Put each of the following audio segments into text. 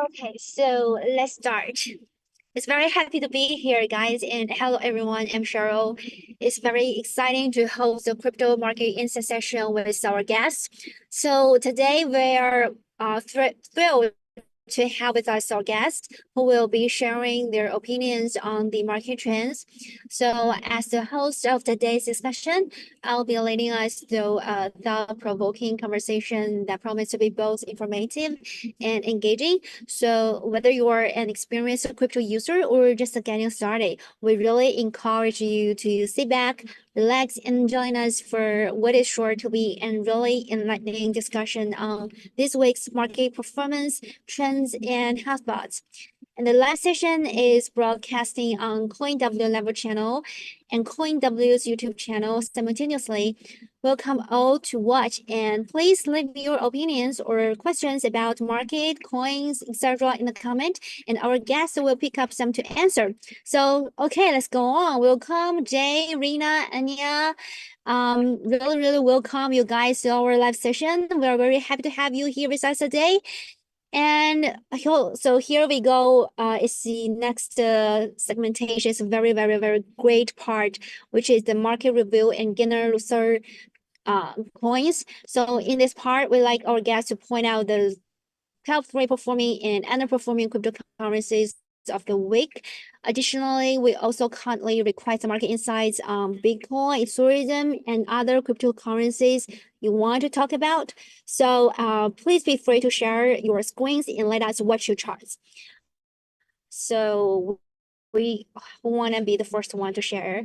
Okay, so let's start. It's very happy to be here, guys, and hello everyone. I'm Cheryl. It's very exciting to host the crypto market insight session with our guests. So today we are thrilled to have with us our guests who will be sharing their opinions on the market trends. So, as the host of today's discussion, I'll be leading us through a thought-provoking conversation that promises to be both informative and engaging. So, whether you are an experienced crypto user or just getting started, we really encourage you to sit back, relax, and join us for what is sure to be a really enlightening discussion on this week's market performance, trends, and hotspots. And the last session is broadcasting on CoinW level channel and CoinW's YouTube channel simultaneously. Welcome all to watch, and please leave your opinions or questions about market, coins, etc. in the comment, and our guests will pick up some to answer. So, okay, let's go on. Welcome, Jay, Rina, Anya. Really welcome you guys to our live session. We are very happy to have you here with us today. And so here we go. It's the next segmentation. It's a very great part, which is the market review and gainer loser points. So in this part, we like our guests to point out the top three performing and underperforming cryptocurrencies of the week. Additionally, we also currently request market insights on Bitcoin, Ethereum, and other cryptocurrencies you want to talk about. So please be free to share your screens and let us watch your charts. So we want to be the first one to share.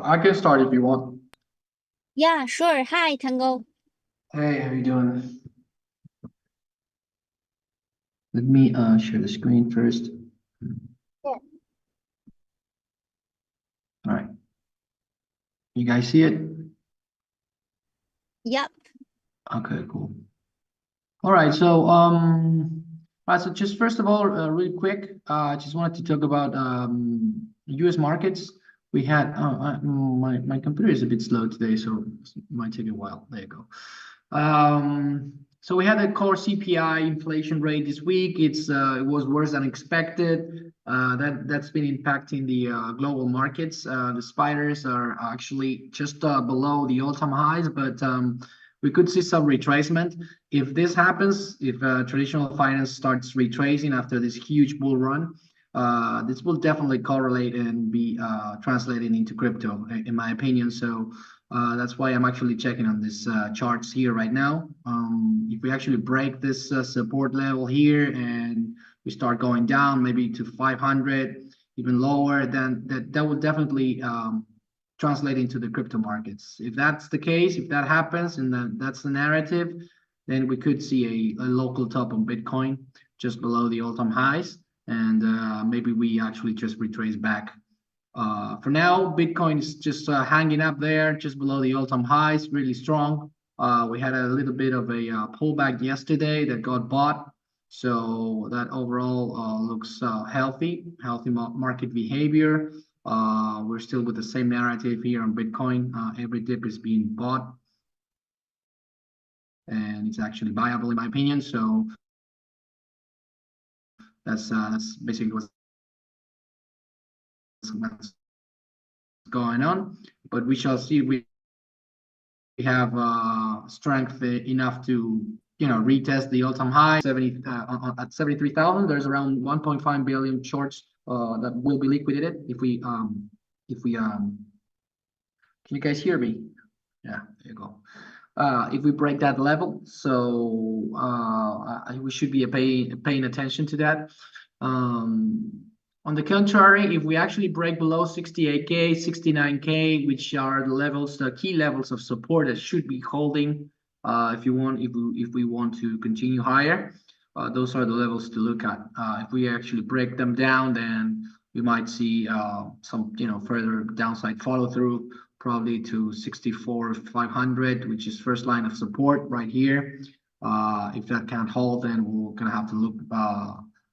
I can start if you want. Yeah, sure. Hi, Tango. Hey, how you doing? Let me share the screen first. Yeah. All right. You guys see it? Yep. Okay, cool. All right, so so just first of all, really quick, I just wanted to talk about US markets. We had my computer is a bit slow today, so it might take a while. There you go. So we had a core CPI inflation rate this week. It was worse than expected. That's been impacting the global markets. The spiders are actually just below the all-time highs, but we could see some retracement. If this happens, if traditional finance starts retracing after this huge bull run, this will definitely correlate and be translated into crypto, in my opinion. So that's why I'm actually checking on this charts here right now. If we actually break this support level here and we start going down maybe to 500, even lower, then that will definitely translate into the crypto markets. If that's the case, if that happens and that's the narrative, then we could see a local top on Bitcoin just below the all-time highs, and maybe we actually just retrace back. For now, Bitcoin is just hanging up there, just below the all-time highs, really strong. We had a little bit of a pullback yesterday that got bought, so that overall looks healthy market behavior. We're still with the same narrative here on Bitcoin. Every dip is being bought, and it's actually buyable in my opinion. So that's basically what's going on. But we shall see. We have strength enough to retest the all-time high 70 at 73,000. There's around 1.5 billion shorts that will be liquidated if we can you guys hear me? Yeah, there you go. If we break that level, so we should be paying attention to that. On the contrary, if we actually break below 68K, 69K, which are the levels, the key levels of support that should be holding, if we want to continue higher, those are the levels to look at. If we actually break them down, then we might see some further downside follow through, probably to 64,500, which is first line of support right here. If that can't hold, then we're gonna have to look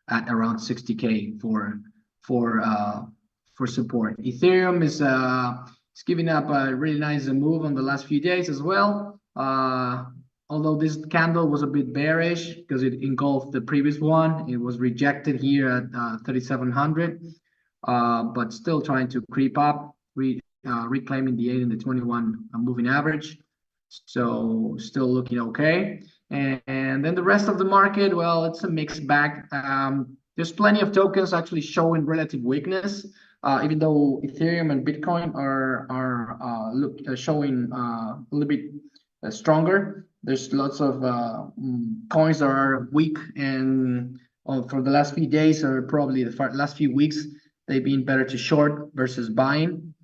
at around 60K for for support. Ethereum is giving up a really nice move on the last few days as well. Although this candle was a bit bearish because it engulfed the previous one, it was rejected here at 3,700, but still trying to creep up, reclaiming the 8 and the 21 moving average. So still looking okay. And then the rest of the market, well, it's a mixed bag. There's plenty of tokens actually showing relative weakness, even though Ethereum and Bitcoin are showing a little bit stronger. There's lots of coins that are weak, and for the last few days or probably the last few weeks, they've been better to short versus buying.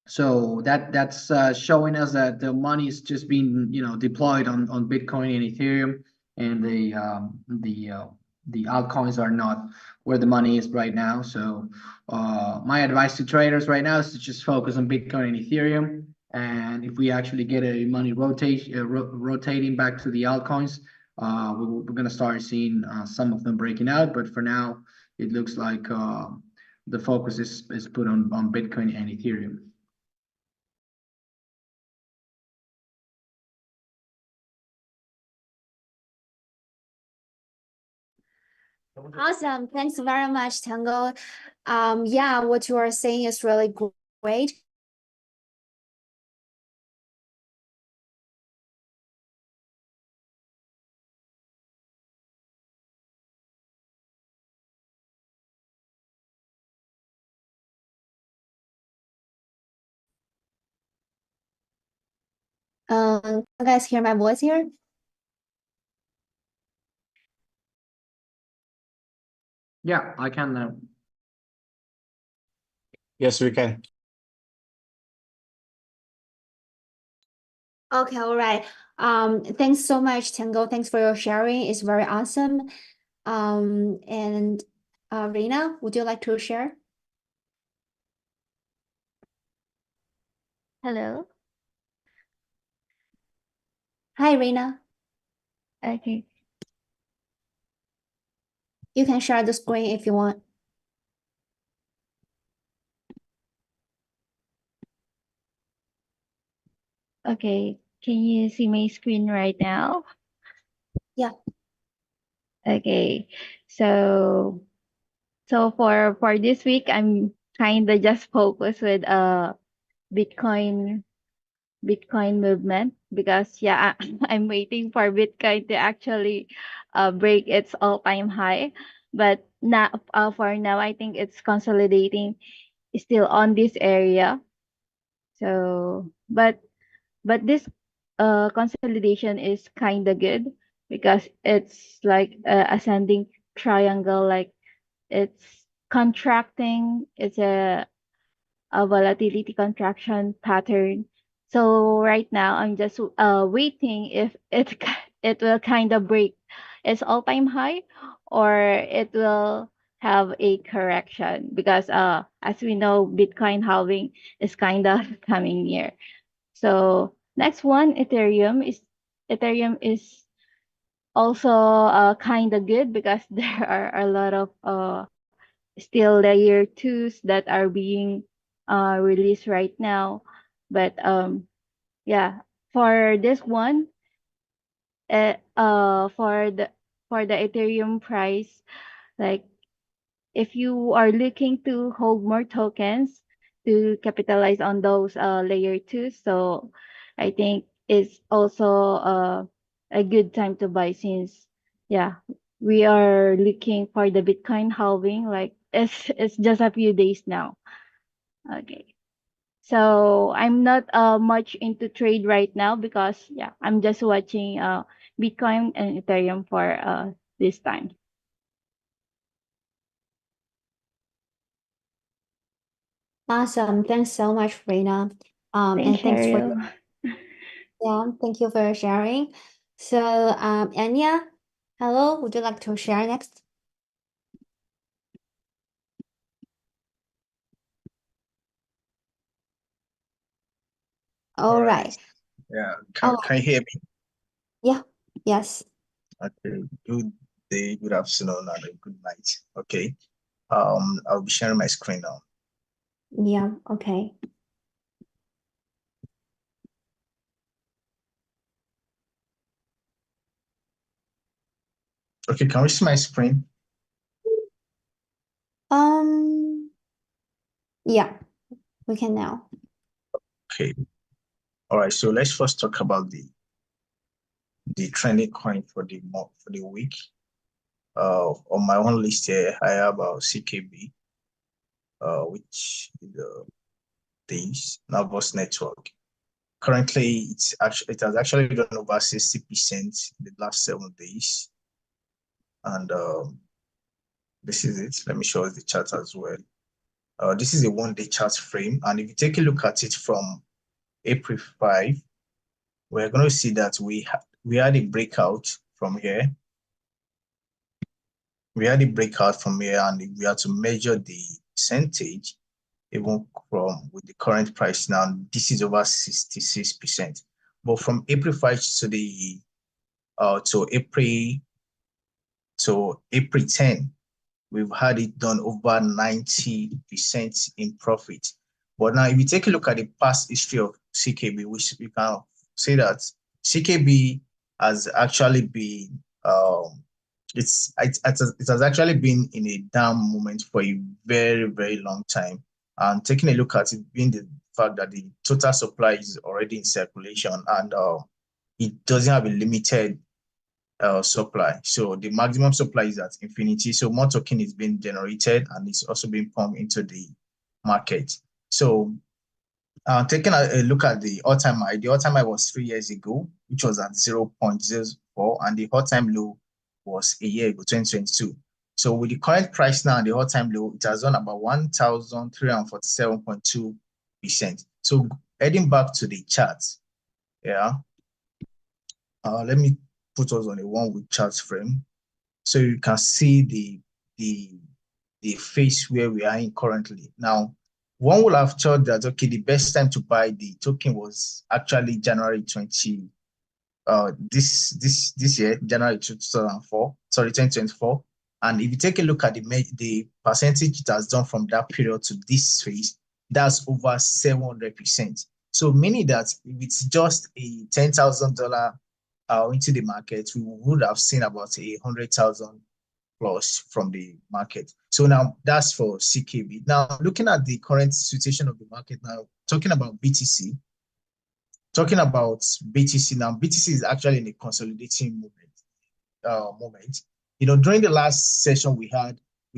So that's showing us that the money is just being deployed on Bitcoin and Ethereum, and the altcoins are not where the money is right now. So my advice to traders right now is to just focus on Bitcoin and Ethereum. And if we actually get a money rotating back to the altcoins, we're gonna start seeing some of them breaking out. But for now, it looks like the focus is put on Bitcoin and Ethereum. Awesome. Thanks very much, Tango. Yeah, what you are saying is really great. You guys hear my voice here? Yeah, I can now. Yes, we can. Okay, all right. Thanks so much, Tango. Thanks for your sharing. It's very awesome. And Rina, would you like to share? Hello. Hi, Rina. Okay. You can share the screen if you want. Okay. Can you see my screen right now? Yeah. Okay. So for this week, I'm kind of just focused with Bitcoin movement because yeah, I'm waiting for Bitcoin to actually break its all-time high. But now for now, I think it's consolidating still on this area. So but this consolidation is kind of good because it's like a ascending triangle, like it's contracting, it's a volatility contraction pattern. So right now I'm just waiting if it will kind of break its all-time high or it will have a correction because as we know Bitcoin halving is kind of coming near. So next one, Ethereum is also kind of good because there are a lot of still layer twos that are being released right now. But yeah, for this one, uh, uh for the for the Ethereum price, like if you are looking to hold more tokens to capitalize on those layer twos, so I think it's also a good time to buy since yeah we are looking for the Bitcoin halving, like it's just a few days now. Okay, so I'm not much into trade right now because yeah I'm just watching Bitcoin and Ethereum for this time. Awesome. Thanks so much, Rina. Thanks, And thanks for Cheryl. thank you for sharing. So, Anya, hello, would you like to share next? All right. Yeah. Oh, Can you hear me? yeah. Yes. Okay. Good day, good afternoon, and a good night. Okay. I'll be sharing my screen now. Yeah, okay. Okay, can we see my screen? Yeah, we can now. Okay. All right. So let's first talk about the trending coin for the week. On my own list here, I have CKB, which is the Nervous Network. Currently, it has actually done over 60% in the last 7 days, and this is it. Let me show you the chart as well. This is a 1-day chart frame, and if you take a look at it from April 5, we're going to see that we had a breakout from here. We had a breakout from here, and if we had to measure the percentage, even from with the current price now, this is over 66%. But from April 5 to the to April 10, we've had it done over 90% in profit. But now, if you take a look at the past history of CKB, which we can say that CKB has actually been it has actually been in a down moment for a very, very long time. And taking a look at it, being the fact that the total supply is already in circulation, and it doesn't have a limited supply. So the maximum supply is at infinity. So more token is being generated, and it's also being pumped into the market. So taking a look at the all-time high, the all-time high was 3 years ago, which was at 0.04, and the all-time low was a year ago, 2022. So with the current price now and the all-time low, it has done about 1,347.2%. So heading back to the chart, yeah. Let me put us on a 1-week chart frame, so you can see the phase where we are in currently. Now, one would have thought that, okay, the best time to buy the token was actually January 20, this year, January 2024. And if you take a look at the percentage it has done from that period to this phase, that's over 700%. So meaning that if it's just a $10,000 into the market, we would have seen about 100,000 plus from the market. So now that's for CKB. Now, looking at the current situation of the market now, talking about BTC now, BTC is actually in a consolidating moment. You know, during the last session we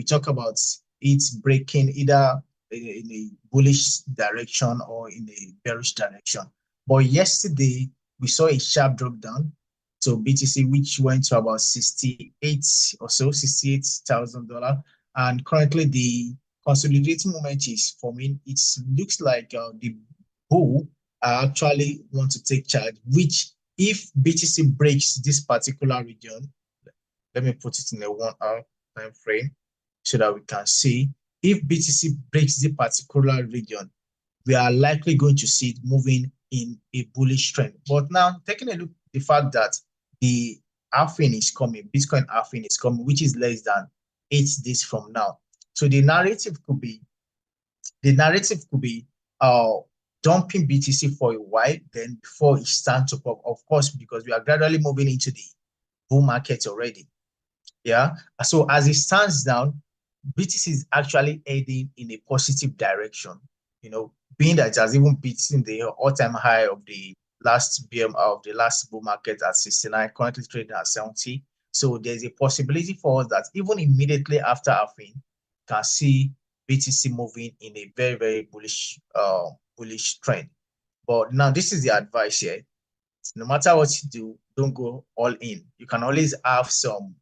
talked about it breaking either in a bullish direction or in a bearish direction. But yesterday we saw a sharp drop down to BTC, which went to about 68 or so, $68,000. And currently the consolidating moment is forming. It looks like the bull actually want to take charge, which if BTC breaks this particular region, let me put it in a 1 hour time frame so that we can see. If BTC breaks this particular region, we are likely going to see it moving in a bullish trend. But now, taking a look at the fact that the halving is coming, Bitcoin halving is coming, which is less than 8 days from now. So the narrative could be dumping BTC for a while, then before it starts to pop, of course, because we are gradually moving into the bull market already. Yeah. So as it stands down, BTC is actually heading in a positive direction, you know, being that it has even beaten the all-time high of the last bull market at 69, currently trading at 70. So there's a possibility for us that even immediately after halving, can see BTC moving in a very, very bullish trend. But now this is the advice here. No matter what you do, don't go all in. You can always have some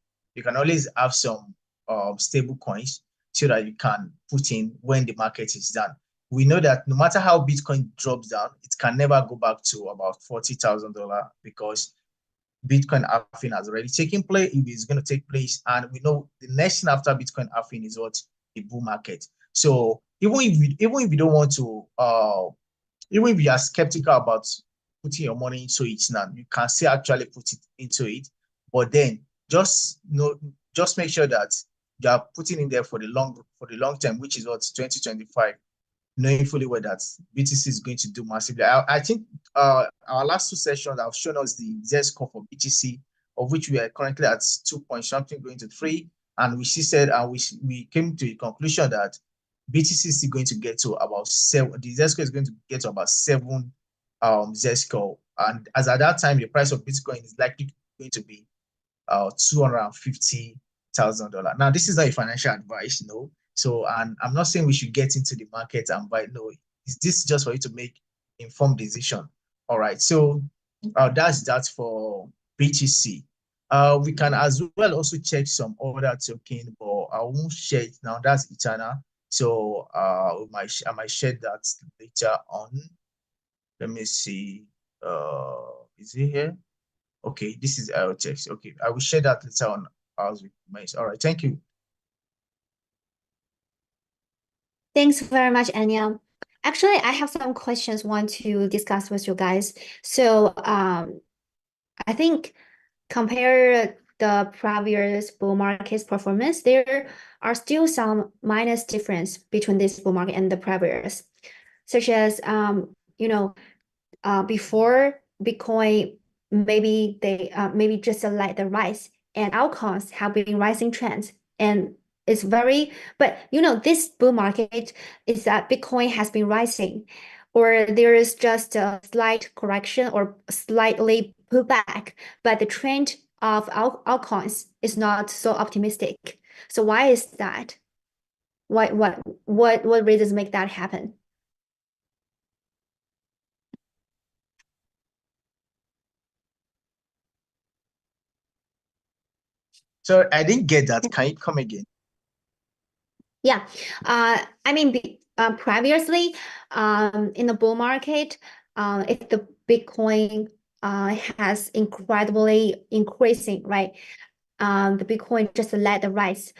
stable coins so that you can put in when the market is done. We know that no matter how Bitcoin drops down, it can never go back to about $40,000 because Bitcoin halving has already taken place. It is going to take place, and we know the next thing after Bitcoin halving is what? The bull market. So even if you don't want to, even if you are skeptical about putting your money into it now, you can still actually put it into it. But then just make sure that you are putting in there for the long term, which is what 2025, knowing fully well that BTC is going to do massively. I think our last two sessions have shown us the Z score for BTC, of which we are currently at 2 point something going to 3, and we said we came to a conclusion that BTC is going to get to about 7. The Z score is going to get to about 7 Z score, and as at that time, the price of Bitcoin is likely going to be $250,000. Now, this is not a financial advice, no. So, and I'm not saying we should get into the market and buy. No, this is just for you to make informed decision. All right. So, that's that for BTC. We can as well also check some other token, but I won't share it now. That's Ethena. So, I might share that later on. Let me see. Is it here? Okay, this is LTX. Okay, I will share that later on as with my. All right, thank you. Thanks very much, Anya. Actually, I have some questions want to discuss with you guys. So, I think compare the previous bull market's performance, there are still some minus difference between this bull market and the previous, such as before Bitcoin, maybe they maybe just like the rise, and altcoins have been rising trends, and it's very, but this bull market is that Bitcoin has been rising, or there is just a slight correction or slightly pullback, but the trend of altcoins is not so optimistic. So why is that? What reasons make that happen? So I didn't get that. Can you come again? Yeah, I mean, previously, in the bull market, if the Bitcoin has incredibly increasing, right? The Bitcoin just led the rise.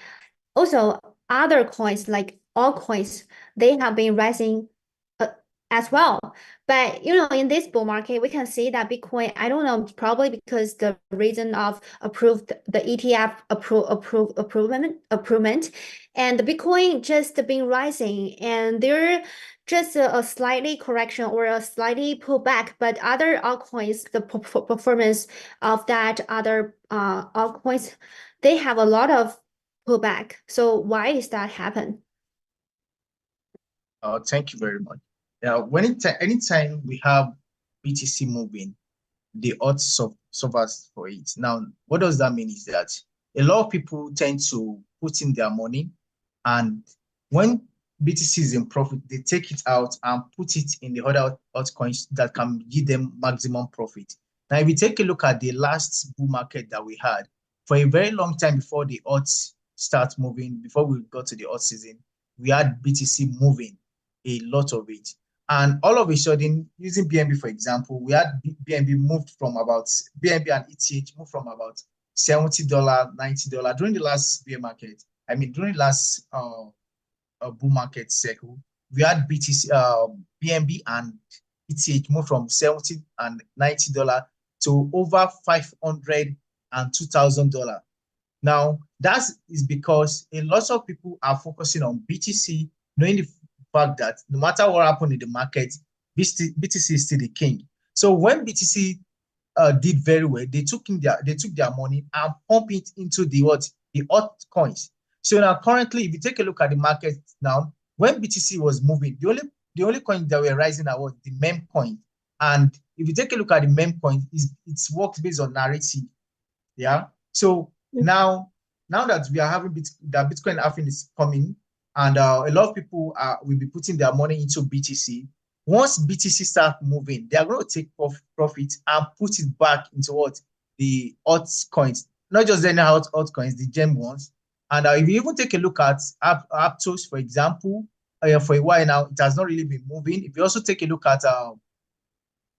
Also, other coins like altcoins, they have been rising as well. But in this bull market, we can see that Bitcoin, I don't know, probably because the reason of the ETF approvement, and the Bitcoin just been rising, and there just a slightly correction or a slightly pullback. But other altcoins, the performance of that other altcoins, they have a lot of pullback. So why is that happen? Thank you very much. Now, anytime we have BTC moving, the odds suffers for it. Now, what does that mean is that a lot of people tend to put in their money, and when BTC is in profit, they take it out and put it in the other altcoins that can give them maximum profit. Now, if you take a look at the last bull market that we had, for a very long time before the odds start moving, before we got to the odd season, we had BTC moving a lot of it. And all of a sudden, using BNB, for example, we had BNB moved from about, BNB and ETH moved from about $70, $90 during the last bear market. I mean, during the last bull market cycle, we had BTC, BNB and ETH moved from $70 and $90 to over $500 and $2,000. Now, that is because a lot of people are focusing on BTC, knowing the fact that no matter what happened in the market, BTC is still the king. So when BTC did very well, they took their money and pump it into the altcoins. So now currently, if you take a look at the market now, when BTC was moving, the only coin that were rising was the meme coin. And if you take a look at the meme coin, it works based on narrative. Yeah. So now that we are having that Bitcoin halving is coming, and a lot of people will be putting their money into BTC. Once BTC starts moving, they are going to take profit and put it back into the altcoins, not just any altcoins, the gem ones. And if you even take a look at Aptos, for example, for a while now, it has not really been moving. If you also take a look at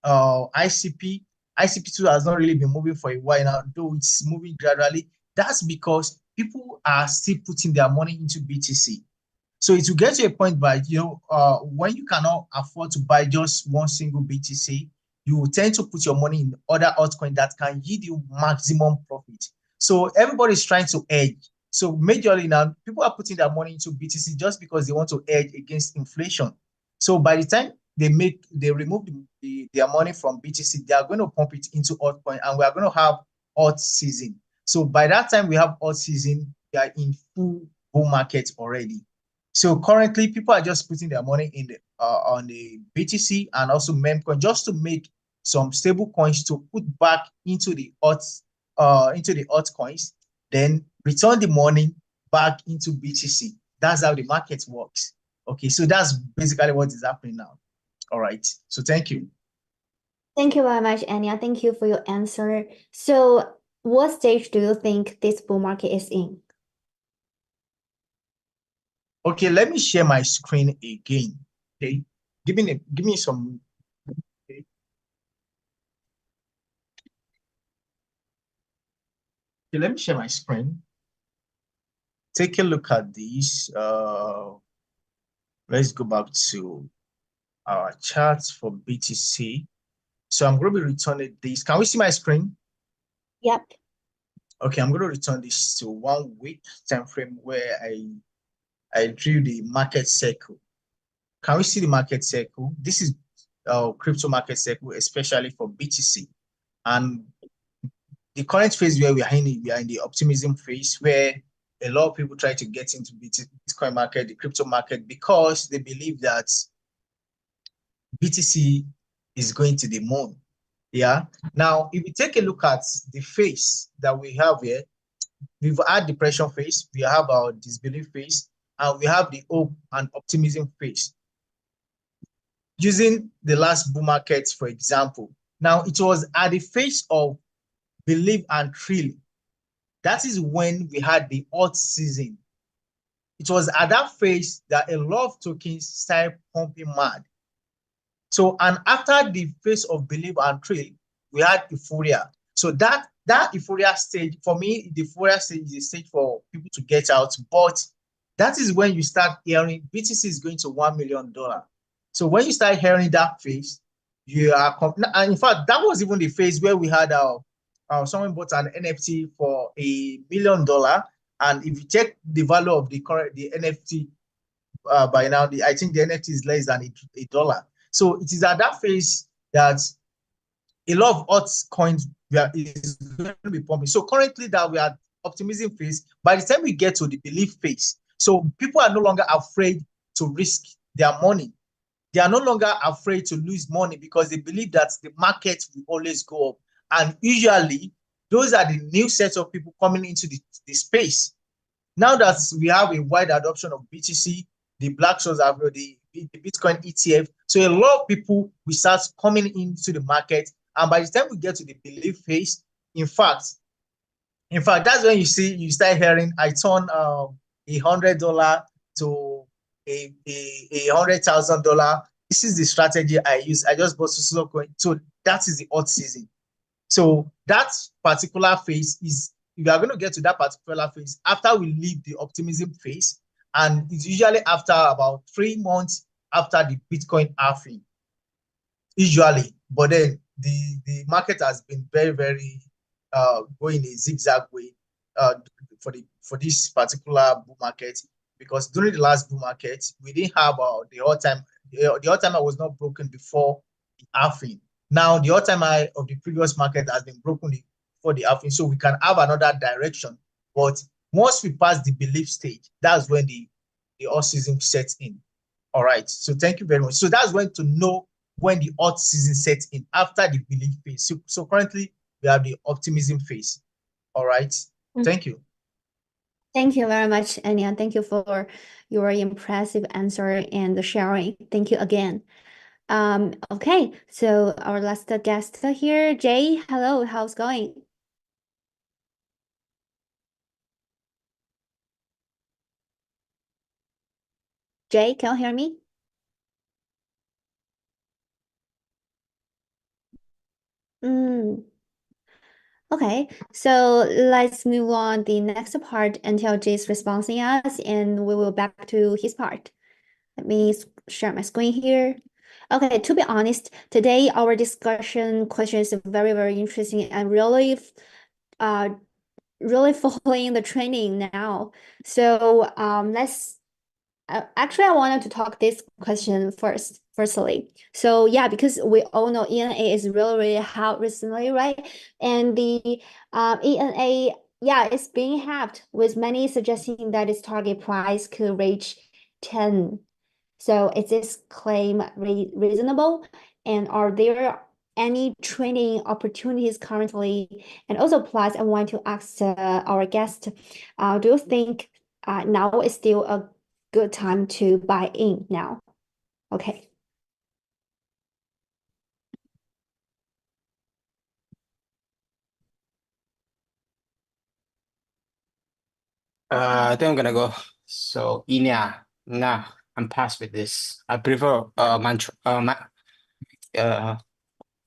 ICP2 has not really been moving for a while now, though it's moving gradually. That's because people are still putting their money into BTC. So it will get to a point by, when you cannot afford to buy just one single BTC, you will tend to put your money in other altcoins that can yield you maximum profit. So everybody's trying to hedge. So majorly now, people are putting their money into BTC just because they want to hedge against inflation. So by the time they remove their money from BTC, they are going to pump it into altcoin, and we are going to have alt season. So by that time we have alt season, we are in full bull market already. So currently, people are just putting their money in on the BTC and also memcoin just to make some stable coins to put back into the altcoins, then return the money back into BTC. That's how the market works. Okay, so that's basically what is happening now. All right. So thank you. Thank you very much, Anya. Thank you for your answer. So, what stage do you think this bull market is in? Okay, let me share my screen again. Okay, give me some. Okay. Okay, let me share my screen. Take a look at this. Let's go back to our charts for BTC. So I'm going to be returning this. Can we see my screen? Yep. Okay, I'm going to return this to 1 week time frame where I drew the market circle. Can we see the market circle? This is crypto market circle, especially for BTC. And the current phase where we are in the optimism phase, where a lot of people try to get into Bitcoin market, the crypto market, because they believe that BTC is going to the moon. Yeah. Now, if you take a look at the phase that we have here, we've had depression phase, we have our disbelief phase, and we have the hope and optimism phase. Using the last bull market, for example, now it was at the phase of belief and thrill. That is when we had the alt season. It was at that phase that a lot of tokens started pumping mad. So, and after the phase of belief and thrill, we had euphoria. So that euphoria stage, for me, the euphoria stage is a stage for people to get out. But that is when you start hearing BTC is going to $1 million. So when you start hearing that phase, you are, and in fact, that was even the phase where we had someone bought an NFT for $1 million. And if you check the value of the NFT by now, I think the NFT is less than $1. So it is at that phase that a lot of altcoins is going to be pumping. So currently that we are optimism phase, by the time we get to the belief phase, so people are no longer afraid to risk their money. They are no longer afraid to lose money because they believe that the market will always go up. And usually, those are the new set of people coming into the space. Now that we have a wide adoption of BTC, the Black-Scholes have the Bitcoin ETF. So a lot of people will start coming into the market. And by the time we get to the belief phase, in fact, that's when you start hearing, I turn $100 to $100,000. This is the strategy I use. I just bought some coin. So that is the alt season. So that particular phase is, we are going to get to that particular phase after we leave the optimism phase, and it's usually after about 3 months after the Bitcoin halving, usually. But then the market has been very, very going a zigzag way for this particular bull market, because during the last bull market we didn't have the all-time high was not broken before the halving. Now the all-time high of the previous market has been broken for the halving, so we can have another direction. But once we pass the belief stage, that's when the alt season sets in. All right. So thank you very much. So that's when to know when the alt season sets in, after the belief phase. So currently we have the optimism phase. All right. Thank you. Thank you very much, Anya. Thank you for your impressive answer and the sharing. Thank you again. Okay, so our last guest here, Jay. Hello, how's it going? Jay, can you hear me? Okay, so let's move on the next part until Jay's responding us, and we will back to his part. Let me share my screen here. Okay, to be honest, today our discussion question is very, very interesting and really really following the trending now. So let's actually I wanted to talk this question firstly. So yeah, because we all know ENA is really really hot recently, right? And the ENA, yeah, it's being halved with many suggesting that its target price could reach 10. So is this claim reasonable? And are there any trading opportunities currently? And also, plus, I want to ask our guest, do you think now is still a good time to buy in now? Okay. I think I'm gonna go. So Ina, nah, I'm past with this. I prefer mantra uh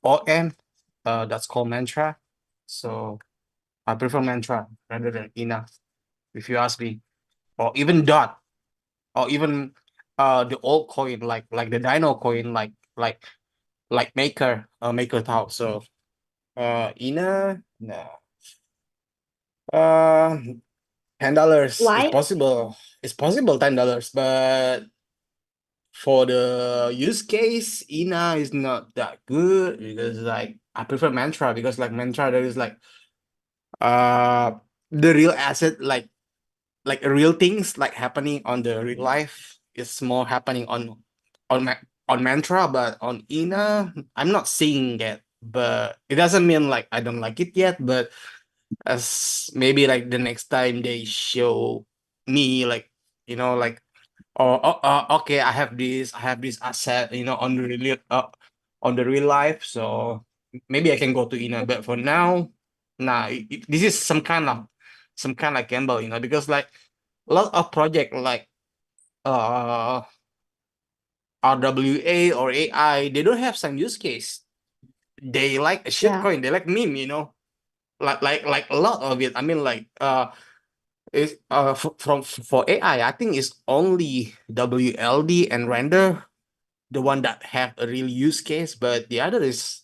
OM, that's called mantra. So I prefer mantra rather than Ina, if you ask me. Or even dot, or even the old coin like the Dino coin, like Maker Tau. So Ina, no. Uh $10 is Why? possible. It's possible $10, but for the use case, Ina is not that good because like I prefer Mantra because like Mantra there is like uh the real asset like real things like happening on the real life is more happening on Ma on Mantra, but on Ina I'm not seeing that. But it doesn't mean like I don't like it yet, but as maybe like the next time they show me like like okay, I have this asset, on the real life. So maybe I can go to Ina, but for now, nah, this is some kind of gamble, because like a lot of project like uh RWA or AI, they don't have some use case. They like a Yeah. shitcoin, they like meme, like a lot of it. I mean, like is for AI, I think it's only WLD and render the one that have a real use case, but the other is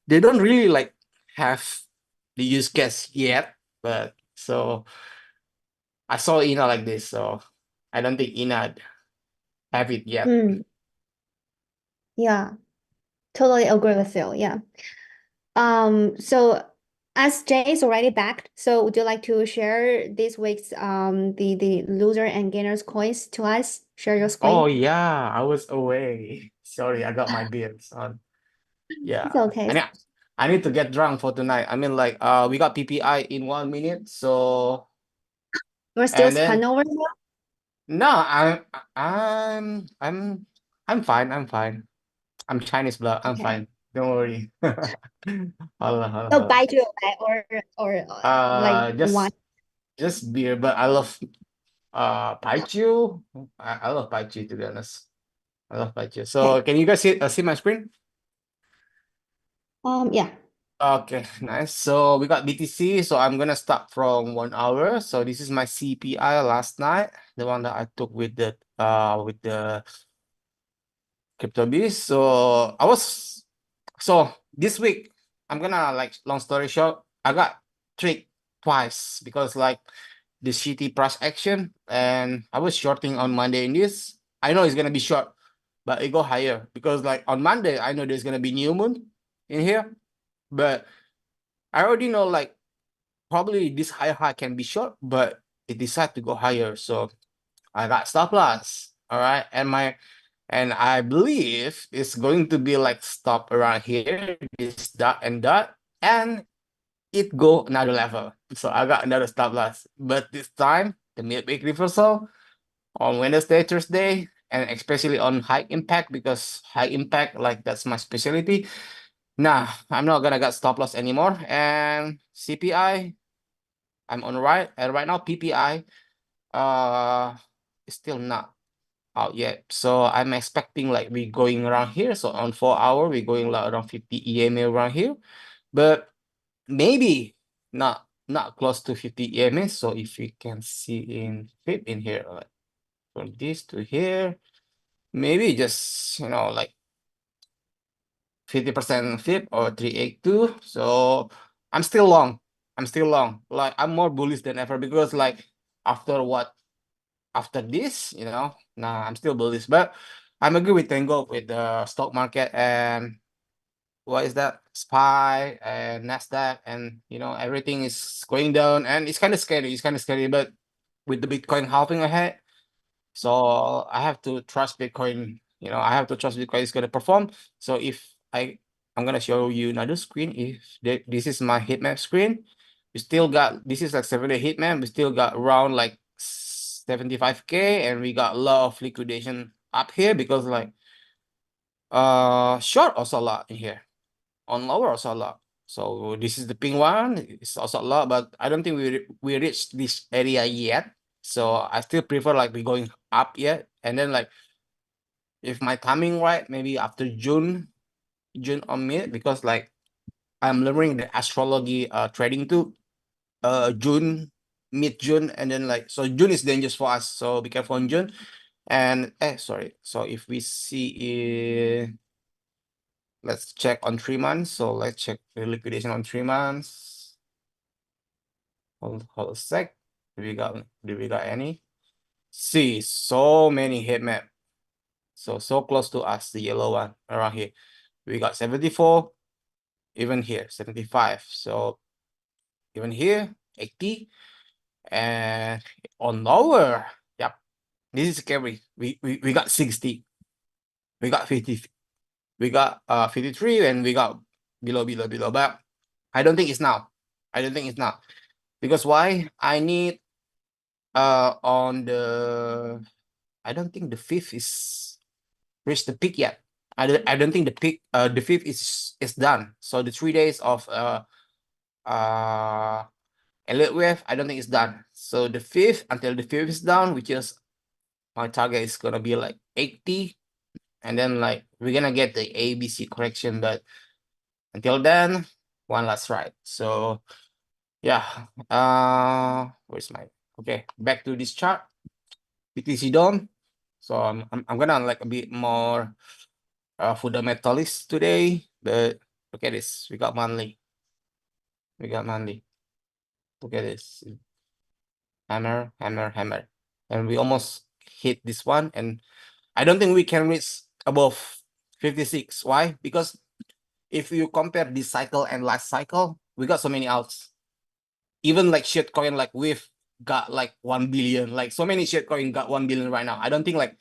they don't really like have the use case yet. But so I saw Ina like this, so I don't think Ina have it yet. Yeah, totally agree with you. Yeah. So as Jay is already back, so would you like to share this week's the loser and gainers coins to us? Share your Oh screen. yeah, I was away. Sorry, I got my beers on. It's Yeah, okay. I need to get drunk for tonight. I mean, like we got PPI in 1 minute, so We're still and then spun over here. no, I'm I'm fine. I'm fine. I'm Chinese blood. I'm Okay. fine. Don't worry. Hold on, hold on, So hold on. buy you or like one. Just beer, but I love Paichu. I love Paichu, to be honest. I love Paichu. Okay. So can you guys see my screen? Yeah. Okay, nice. So we got BTC. So I'm gonna start from 1 hour. So this is my CPI last night, the one that I took with the CryptoBeast. So this week, I'm gonna like long story short, I got tricked twice because like the shitty price action, and I was shorting on Monday in this. I know it's gonna be short, but it go higher because like on Monday I know there's gonna be new moon in here, but I already know like probably this higher high can be short, but it decided to go higher. So I got stop loss. All right, and I believe it's going to be like stop around here, this dot and dot, and it go another level. So I got another stop loss. But this time, the midweek reversal on Wednesday, Thursday, and especially on high impact, because high impact, like that's my specialty. Nah, I'm not gonna get stop loss anymore. And CPI, I'm on right. And right now, PPI, is still not out yet. So I'm expecting like we going around here. So on 4 hour, we're going like around 50 EMA around here. But maybe not close to 50 EMA. So if we can see in FIP in here, like from this to here, maybe just like 50% FIP or 382. So I'm still long. I'm still long. Like I'm more bullish than ever because like after this, nah, I'm still bullish. But I'm agree with Tango with the stock market and what is that? SPY and Nasdaq and everything is going down and it's kind of scary. It's kind of scary, but with the Bitcoin halving ahead, so I have to trust Bitcoin. I have to trust Bitcoin is gonna perform. So if I'm gonna show you another screen. If this is my heat map screen, we still got this is like 7-day heat map. We still got around like 75K, and we got a lot of liquidation up here because like short also a lot in here. On lower also a lot. So this is the pink one. It's also a lot, but I don't think we reached this area yet. So I still prefer like we going up yet, and then like if my timing right, maybe after June or mid, because like I'm learning the astrology trading too. June, mid June, and then like so June is dangerous for us. So be careful in June. And sorry. So if we see let's check on 3 months. So let's check the liquidation on 3 months. Hold a sec. Do we got any? See, so many heat map. So close to us, the yellow one around here. We got 74, even here, 75. So even here, 80. And on lower, yep. This is scary. We got 60. We got 50. We got 53, and we got below. But I don't think it's now. Because why? I need on the I don't think the fifth is reached the peak yet. I don't think the peak the fifth is done. So the 3 days of elite wave, I don't think it's done. So the fifth, until the fifth is done, which is my target is gonna be like 80, and then like we're gonna get the ABC correction. But until then, one last ride. So yeah, where's my okay? Back to this chart, BTC Dawn. So I'm gonna like a bit more fundamentalist today, but look at this. We got monthly. Look at this. Hammer, and we almost hit this one. And I don't think we can reach above 56. Why? Because if you compare this cycle and last cycle, we got so many outs. Even like shitcoin, like we've got like 1 billion. Like so many shitcoin got 1 billion right now. I don't think like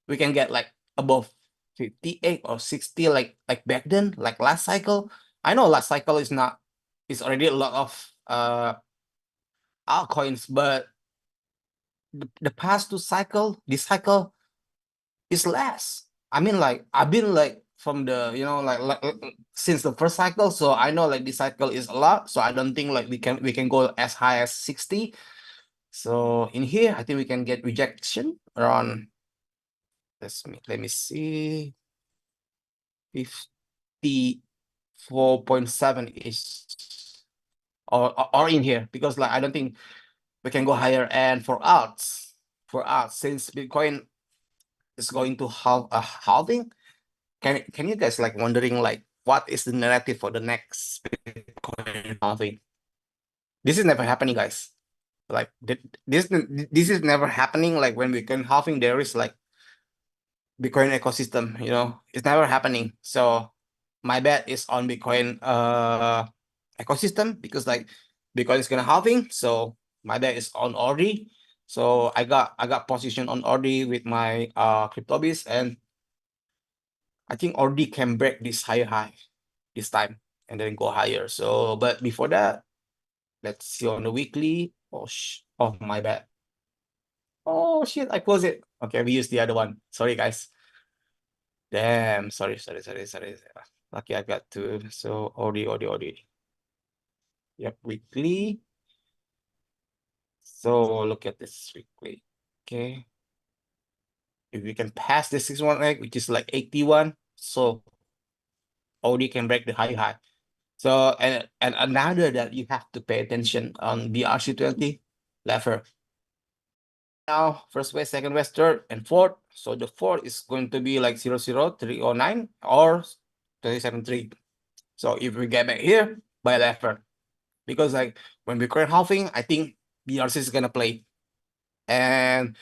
we can get like above 58 or 60 like back then, like last cycle. I know last cycle is already a lot of altcoins, but the past two cycle, this cycle is less. I mean, like I've been like from the since the first cycle, so I know like this cycle is a lot. So I don't think like we can go as high as 60. So in here, I think we can get rejection around. Let me see. 54.7 is or in here, because like I don't think we can go higher. And for alts, since Bitcoin is going to have a halving, can you guys like wondering like what is the narrative for the next Bitcoin halving? This is never happening, guys. Like this is never happening. Like when Bitcoin halving, there is like Bitcoin ecosystem, it's never happening. So my bet is on Bitcoin ecosystem, because like Bitcoin is gonna halving. So my bet is on Ordi. So I got position on Ordi with my CryptoBeast, and I think Ordi can break this higher high this time and then go higher. So but before that, let's see on the weekly. Oh my bad. Oh shit, I closed it. Okay, we use the other one. Sorry guys. Damn, sorry. Lucky I got two. So Ordi. Yep, weekly. So look at this weekly. Okay. If we can pass the 618, which is like 81, so Ordi can break the high. So and another that you have to pay attention on BRC20 lever. Now, first wave, second wave, third, and fourth. So the fourth is going to be like 00309 or 273. So if we get back here, buy lever. because like when Bitcoin halving, I think BRC is gonna play. And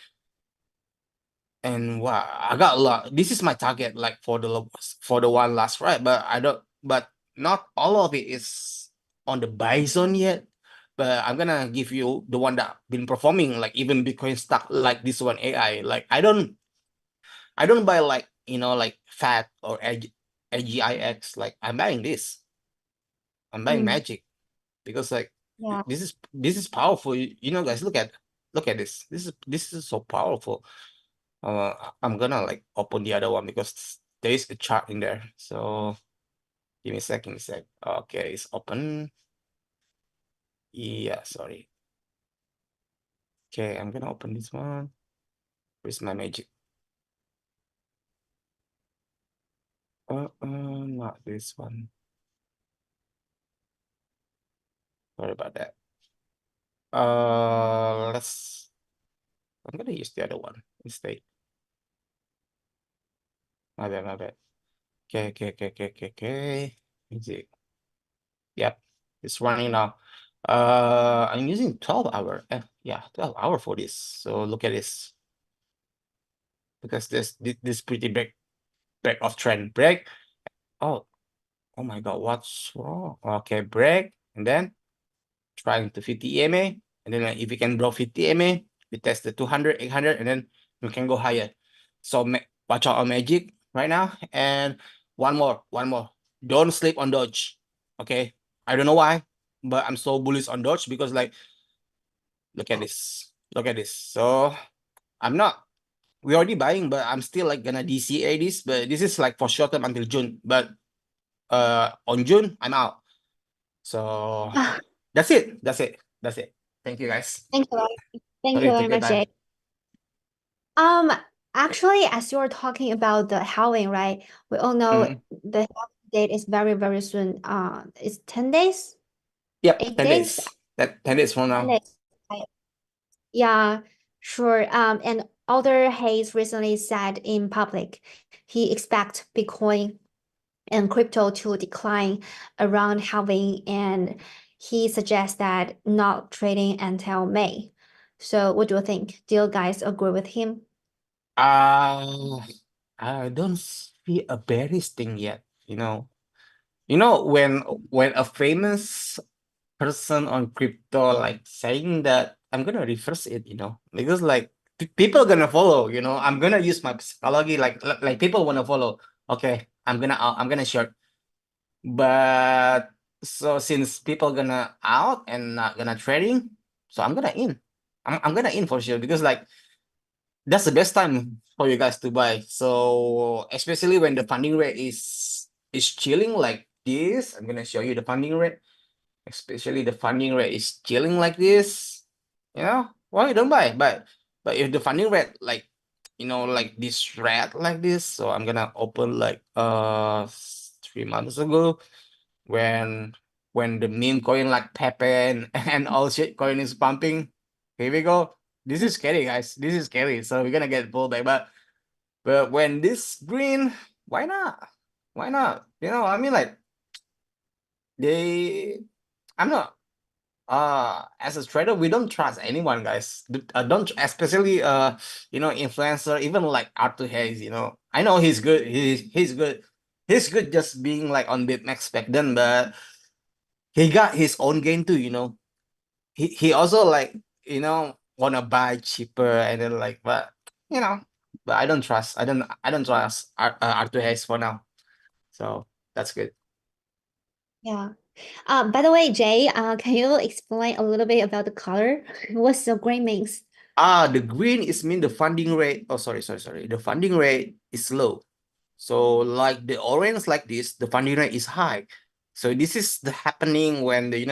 wow, I got a lot. This is my target, like for the one last ride, but I don't. But not all of it is on the buy zone yet. But I'm gonna give you the one that been performing, like even Bitcoin stock, like this one AI. Like I don't buy like like FAT or AGIX. Like I'm buying this. I'm buying Magic because like Yeah. this is powerful. Guys, look at this. This is so powerful. I'm gonna like open the other one because there is a chart in there. So give me a second. Okay, it's open. Yeah, sorry. Okay, I'm gonna open this one. Where's my Magic? Not this one. Sorry about that. I'm gonna use the other one instead. My bad. Okay. Magic. Yep, it's running now. I'm using 12 hour. Yeah, 12 hour for this. So look at this. Because this pretty break of trend. Break. Oh my god, what's wrong? Okay, break. And then trying to 50 EMA. And then if we can draw 50 EMA, we test the 200, 800, and then we can go higher. So watch out on Magic right now. And one more. Don't sleep on Dodge. Okay. I don't know why, but I'm so bullish on Dodge because like look at this. So we're already buying, but I'm still like gonna DCA this, but this is like for short term until June. But on June, I'm out. So that's it. Thank you guys. Thank you. Thank Sorry you to very take your much, time. Jay. Actually, as you're talking about the halving, right? We all know Mhm. the halving date is very, very soon. It's 10 days, Yep, 8 10 days, days. 10 days from 10 now. days. Right? Yeah, sure. And Alder Hayes recently said in public he expects Bitcoin and crypto to decline around halving, and he suggests that not trading until May. So what do you think? Do you guys agree with him? Uh, I don't see a bearish thing yet, when a famous person on crypto like saying that I'm gonna reverse it, because like people gonna follow, I'm gonna use my psychology like people wanna follow. Okay, I'm gonna short. But so since people gonna out and not gonna trading, so I'm gonna in. I'm gonna in for sure because like that's the best time for you guys to buy. So especially when the funding rate is chilling like this. I'm gonna show you the funding rate. Especially the funding rate is chilling like this. Well, you don't buy. But if the funding rate like like this red like this, so I'm gonna open like 3 months ago when the meme coin like Pepe and all shit coin is pumping. Here we go. This is scary, guys. This is scary. So we're gonna get pulled back. But when this green, why not? Why not? I mean like they I'm not as a trader, we don't trust anyone, guys. Don't especially influencer, even like Arthur Hayes. I know he's good. He's good. He's good just being like on BitMEX back then, but he got his own gain too. He also like wanna buy cheaper and then like you know but I don't trust Arthur Hayes for now. So that's good. Yeah. By the way, Jay, can you explain a little bit about the color? What's the green means? The green is mean the funding rate. Oh, sorry. The funding rate is low. So like the orange like this, the funding rate is high. So this is the happening when the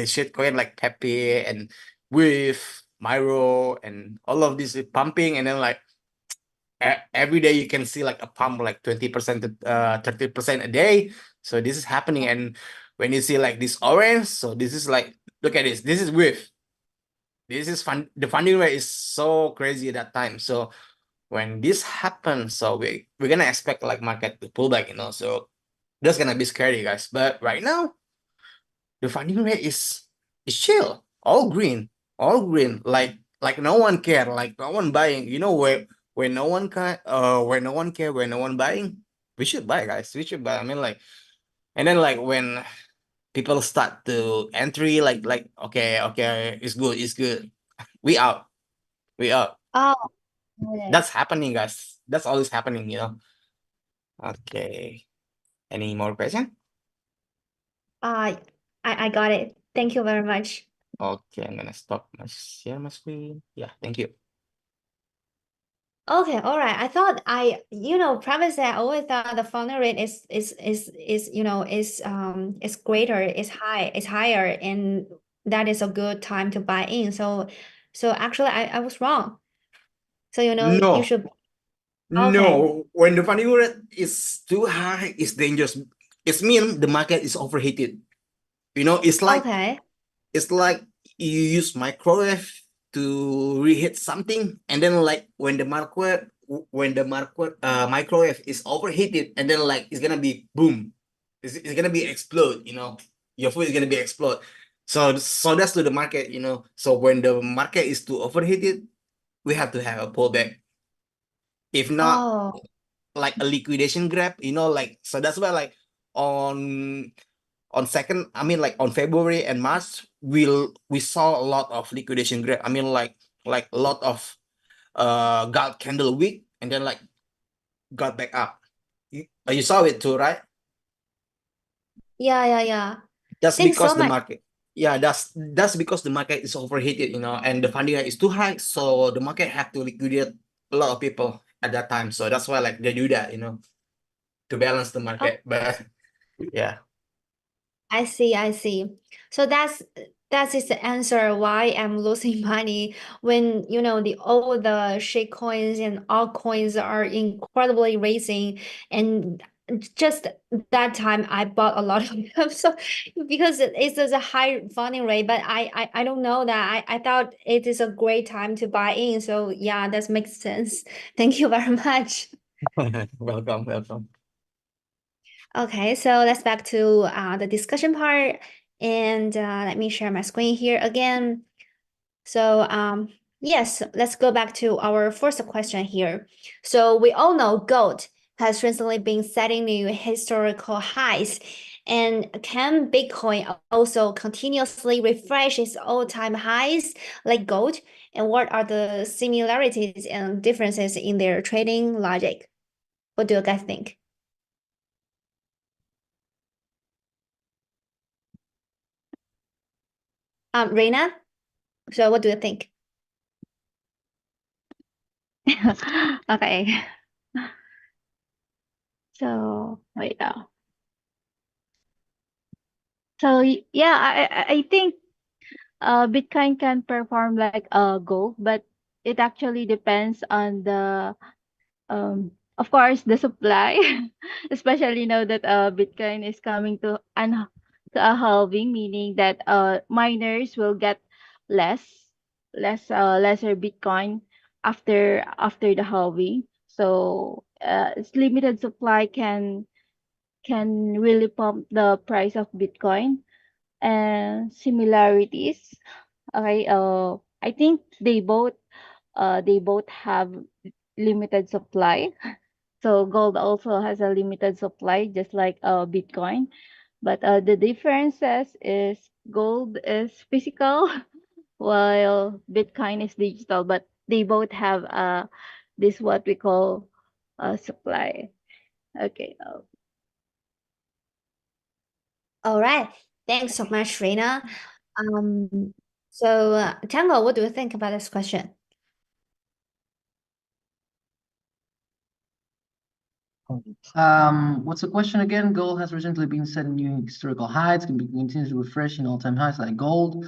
shitcoin like Pepe and with Myro and all of this is pumping, and then like every day you can see like a pump like 20% to 30% a day. So this is happening, and when you see like this orange, so this is like look at this. This is with this is fun. The funding rate is so crazy at that time. So when this happens, so we're gonna expect like market to pull back, So that's gonna be scary, guys. But right now, the funding rate is chill, all green, all green. Like no one care, like no one buying. You know where no one can where no one care, where no one buying. We should buy, guys. We should buy. I mean, like, and then like when people start to entry, like okay, it's good, it's good. We out, we out. Oh, okay. That's happening, guys. That's always happening, you know. Okay. Any more question? Uh, I got it. Thank you very much. Okay, I'm gonna stop my share my screen. Yeah, thank you. Okay, all right. I thought previously I always thought the funding rate is greater, is higher, and that is a good time to buy in. So actually I was wrong. So you No, should. Okay. no. When the funding rate is too high, it's dangerous. It's mean the market is overheated. You know, Okay. it's like you use microwave to reheat something, and then like when the microwave is overheated, and then like it's gonna be boom, it's gonna be explode. You know, your food is gonna be explode. So that's to the market. You know, so when the market is too overheated, we have to have a pullback. If not, Oh, like a liquidation grab. You know, like so that's why like on second, I mean, like on February and March, we saw a lot of liquidation grab. I mean, like a lot of got candle weak and then like got back up. You saw it too, right? yeah. That's Thanks so because the much. market, yeah, that's because the market is overheated, you know, and the funding rate is too high, so the market have to liquidate a lot of people at that time. So that's why like they do that, you know, to balance the Oh, market. But yeah. I see. So that is the answer why I'm losing money when all the shit coins and altcoins are incredibly raising, and just that time I bought a lot of them. So because it's a high funding rate, but I don't know that. I thought it is a great time to buy in. So yeah, that makes sense. Thank you very much. Welcome. Okay, so let's back to the discussion part, and let me share my screen here again. So yes, let's go back to our first question here. So we all know gold has recently been setting new historical highs, and can Bitcoin also continuously refresh its all-time highs like gold? And what are the similarities and differences in their trading logic? What do you guys think? Reina? So what do you think? Okay. So wait. Yeah, I think Bitcoin can perform like gold, but it actually depends on the of course the supply, especially now that Bitcoin is coming to a halving, meaning that miners will get less lesser Bitcoin after the halving. So its limited supply can really pump the price of Bitcoin. And similarities, okay, I think they both have limited supply. So gold also has a limited supply, just like Bitcoin. But the differences is gold is physical, while Bitcoin is digital. But they both have this what we call supply. Okay. All right. Thanks so much, Reina. Um, so Tango, what do you think about this question? What's the question again? Gold has recently been setting new historical heights, can be continuously refreshing all-time highs like gold.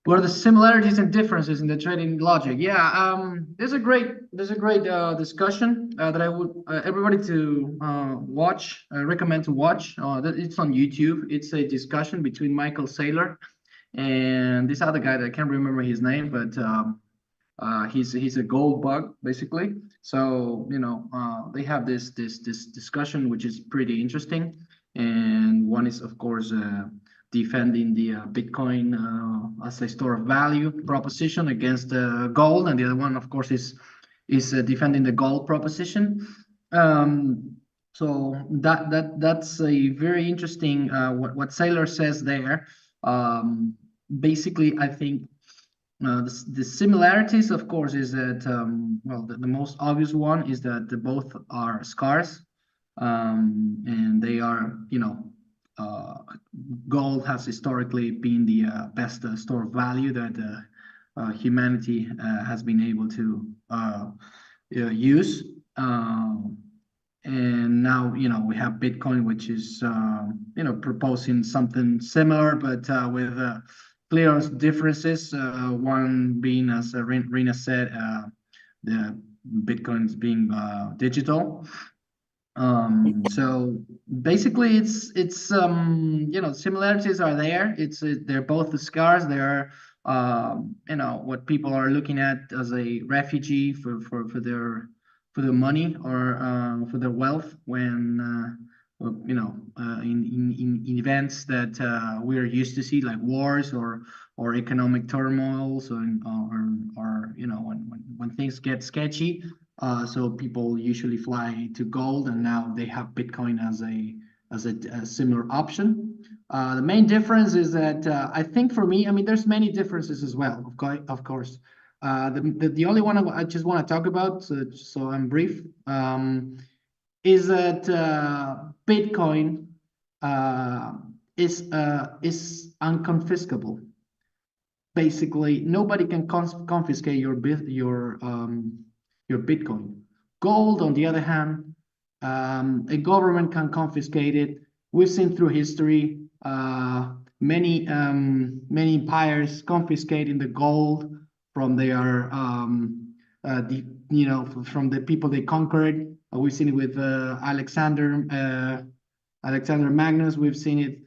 What are the similarities and differences in the trading logic? Yeah, there's a great discussion that I would everybody to watch. I recommend to watch. It's on YouTube. It's a discussion between Michael Saylor and this other guy that I can't remember his name, but he's a gold bug basically. So they have this discussion which is pretty interesting, and one is of course defending the Bitcoin as a store of value proposition against gold, and the other one, of course, is defending the gold proposition. So that's a very interesting what Saylor says there. Basically, I think the similarities, of course, is that well, the most obvious one is that both are scarce, and they are, you know, gold has historically been the best store of value that humanity has been able to use. And now, you know, we have Bitcoin, which is, you know, proposing something similar, but with clear differences. One being, as Rina said, the Bitcoin is being digital. So basically, it's you know, similarities are there. They're both the scars. They're you know, what people are looking at as a refugee for their money or for their wealth when you know, in events that we're used to see, like wars or economic turmoils, or you know, when things get sketchy. So people usually fly to gold, and now they have Bitcoin as a similar option. The main difference is that I think for me, I mean, there's many differences as well, of course. The only one I just want to talk about, so I'm brief, is that Bitcoin is unconfiscable. Basically, nobody can confiscate your Bitcoin. Gold, on the other hand, a government can confiscate it. We've seen through history many empires confiscating the gold from their you know, from the people they conquered. We've seen it with Alexander Magnus. We've seen it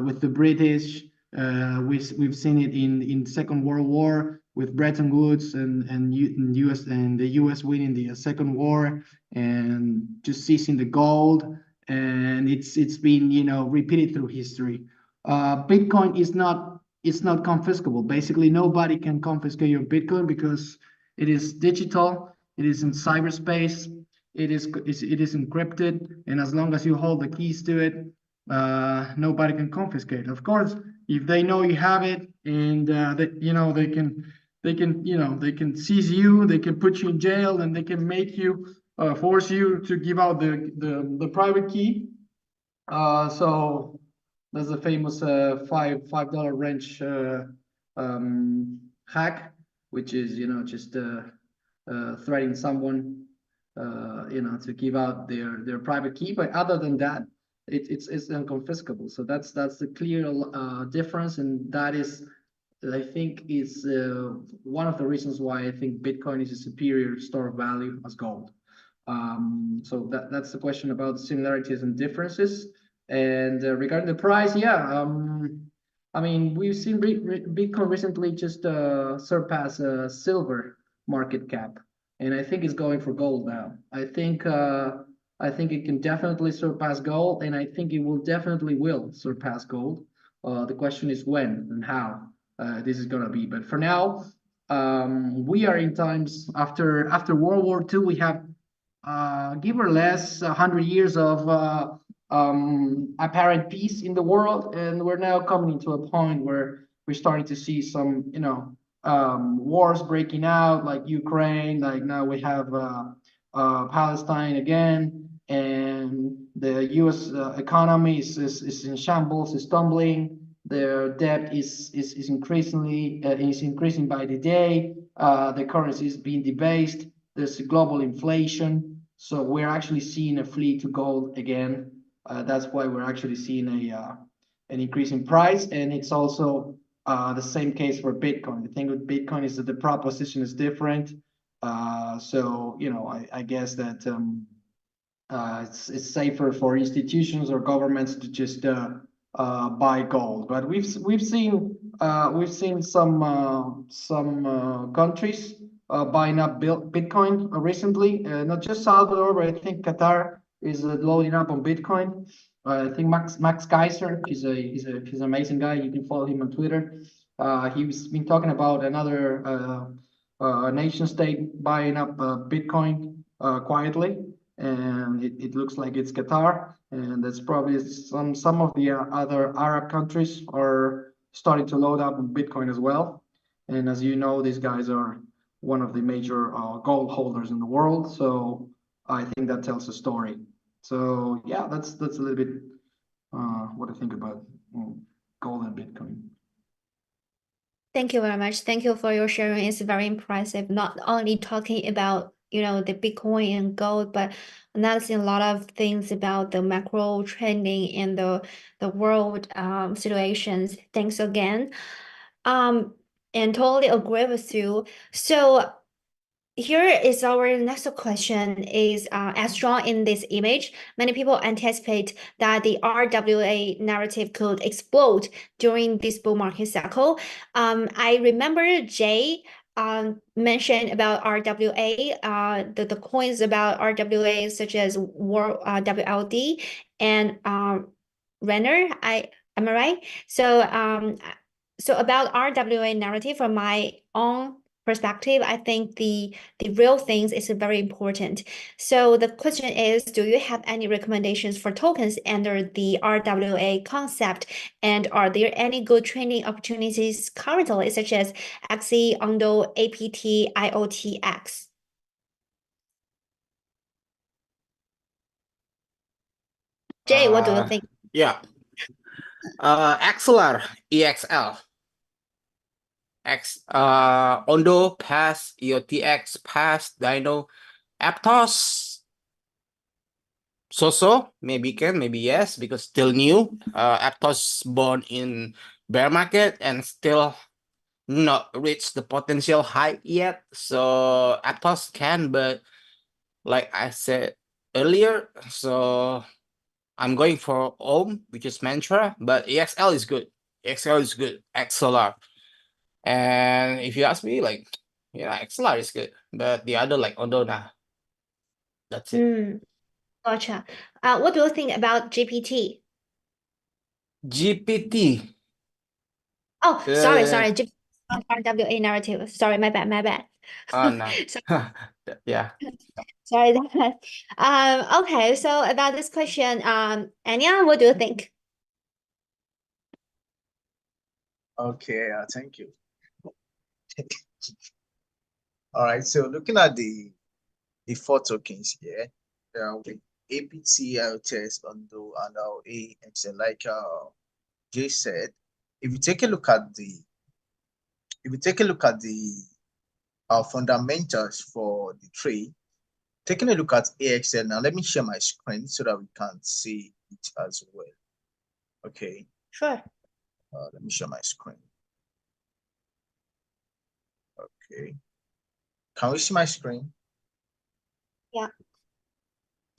with the British. We've seen it in Second World War with Bretton Woods and the US winning the Second War and just seizing the gold, and it's been, you know, repeated through history. Bitcoin is not confiscable. Basically, nobody can confiscate your Bitcoin because it is digital. It is in cyberspace. It is encrypted, and as long as you hold the keys to it, nobody can confiscate. Of course, if they know you have it, and you know, they can you know, they can seize you, they can put you in jail, and they can make you force you to give out the private key. So there's a famous $5 wrench hack, which is, you know, just threatening someone, you know, to give out their private key. But other than that, it's unconfiscable. So that's the clear difference, and that is, I think, is one of the reasons why I think Bitcoin is a superior store of value as gold. So that's the question about similarities and differences. And regarding the price, yeah, I mean, we've seen Bitcoin recently just surpass silver market cap, and I think it's going for gold now. I think it can definitely surpass gold, and I think it will surpass gold. The question is when and how this is gonna be. But for now, we are in times after World War II. We have give or less 100 years of apparent peace in the world, and we're now coming to a point where we're starting to see some, you know, wars breaking out, like Ukraine. Like now we have Palestine again, and the U.S. Economy is in shambles, is tumbling. Their debt is increasing by the day. The currency is being debased. There's global inflation, so we're actually seeing a flee to gold again. That's why we're actually seeing an increase in price, and it's also the same case for Bitcoin. The thing with Bitcoin is that the proposition is different. So, you know, I guess that it's safer for institutions or governments to just buy gold. But we've seen some countries buying up Bitcoin recently. Not just Salvador, but I think Qatar is loading up on Bitcoin. I think Max Kaiser. He's an amazing guy. You can follow him on Twitter. He's been talking about another nation state buying up Bitcoin quietly, and it looks like it's Qatar, and that's probably some of the other Arab countries are starting to load up on Bitcoin as well. And as you know, these guys are one of the major gold holders in the world. So I think that tells a story. So yeah, that's a little bit what I think about gold and Bitcoin. Thank you very much. Thank you for your sharing. It's very impressive. Not only talking about, the Bitcoin and gold, but analyzing a lot of things about the macro trending and the world situations. Thanks again. And totally agree with you. So here is our next question is as shown in this image, many people anticipate that the RWA narrative could explode during this bull market cycle. I remember Jay mentioned about RWA, the coins about RWA such as WLD and Renner. Am I right? So about RWA narrative from my own perspective, I think the real things is very important. So the question is, do you have any recommendations for tokens under the RWA concept? And are there any good trading opportunities currently, such as XE, Ondo, APT, IOTX? Jay, what do you think? Yeah. XLR, EXL. Ondo pass, EOTX pass, Dino, Aptos. So maybe can, maybe yes, because still new. Aptos born in bear market and still not reached the potential height yet. So Aptos can, but like I said earlier, so I'm going for Ohm, which is Mantra, but EXL is good. EXL is good. XLR. And if you ask me, like, yeah, XLR is good, but the other like Odona, that's it. Gotcha. What do you think about GPT? GPT. Oh, sorry. GPT RWA narrative. Sorry, my bad. Oh no. So, Yeah. sorry that. Okay, so about this question, Anya, what do you think? Okay, thank you. All right, so looking at the four tokens here, with APT, IOTS, Ondo, and our AXL, like Jay said, if you take a look at the fundamentals for the trade, taking a look at AXL now, let me share my screen so that we can see it as well. Okay. Sure. Let me share my screen. Okay. Can we see my screen? Yeah.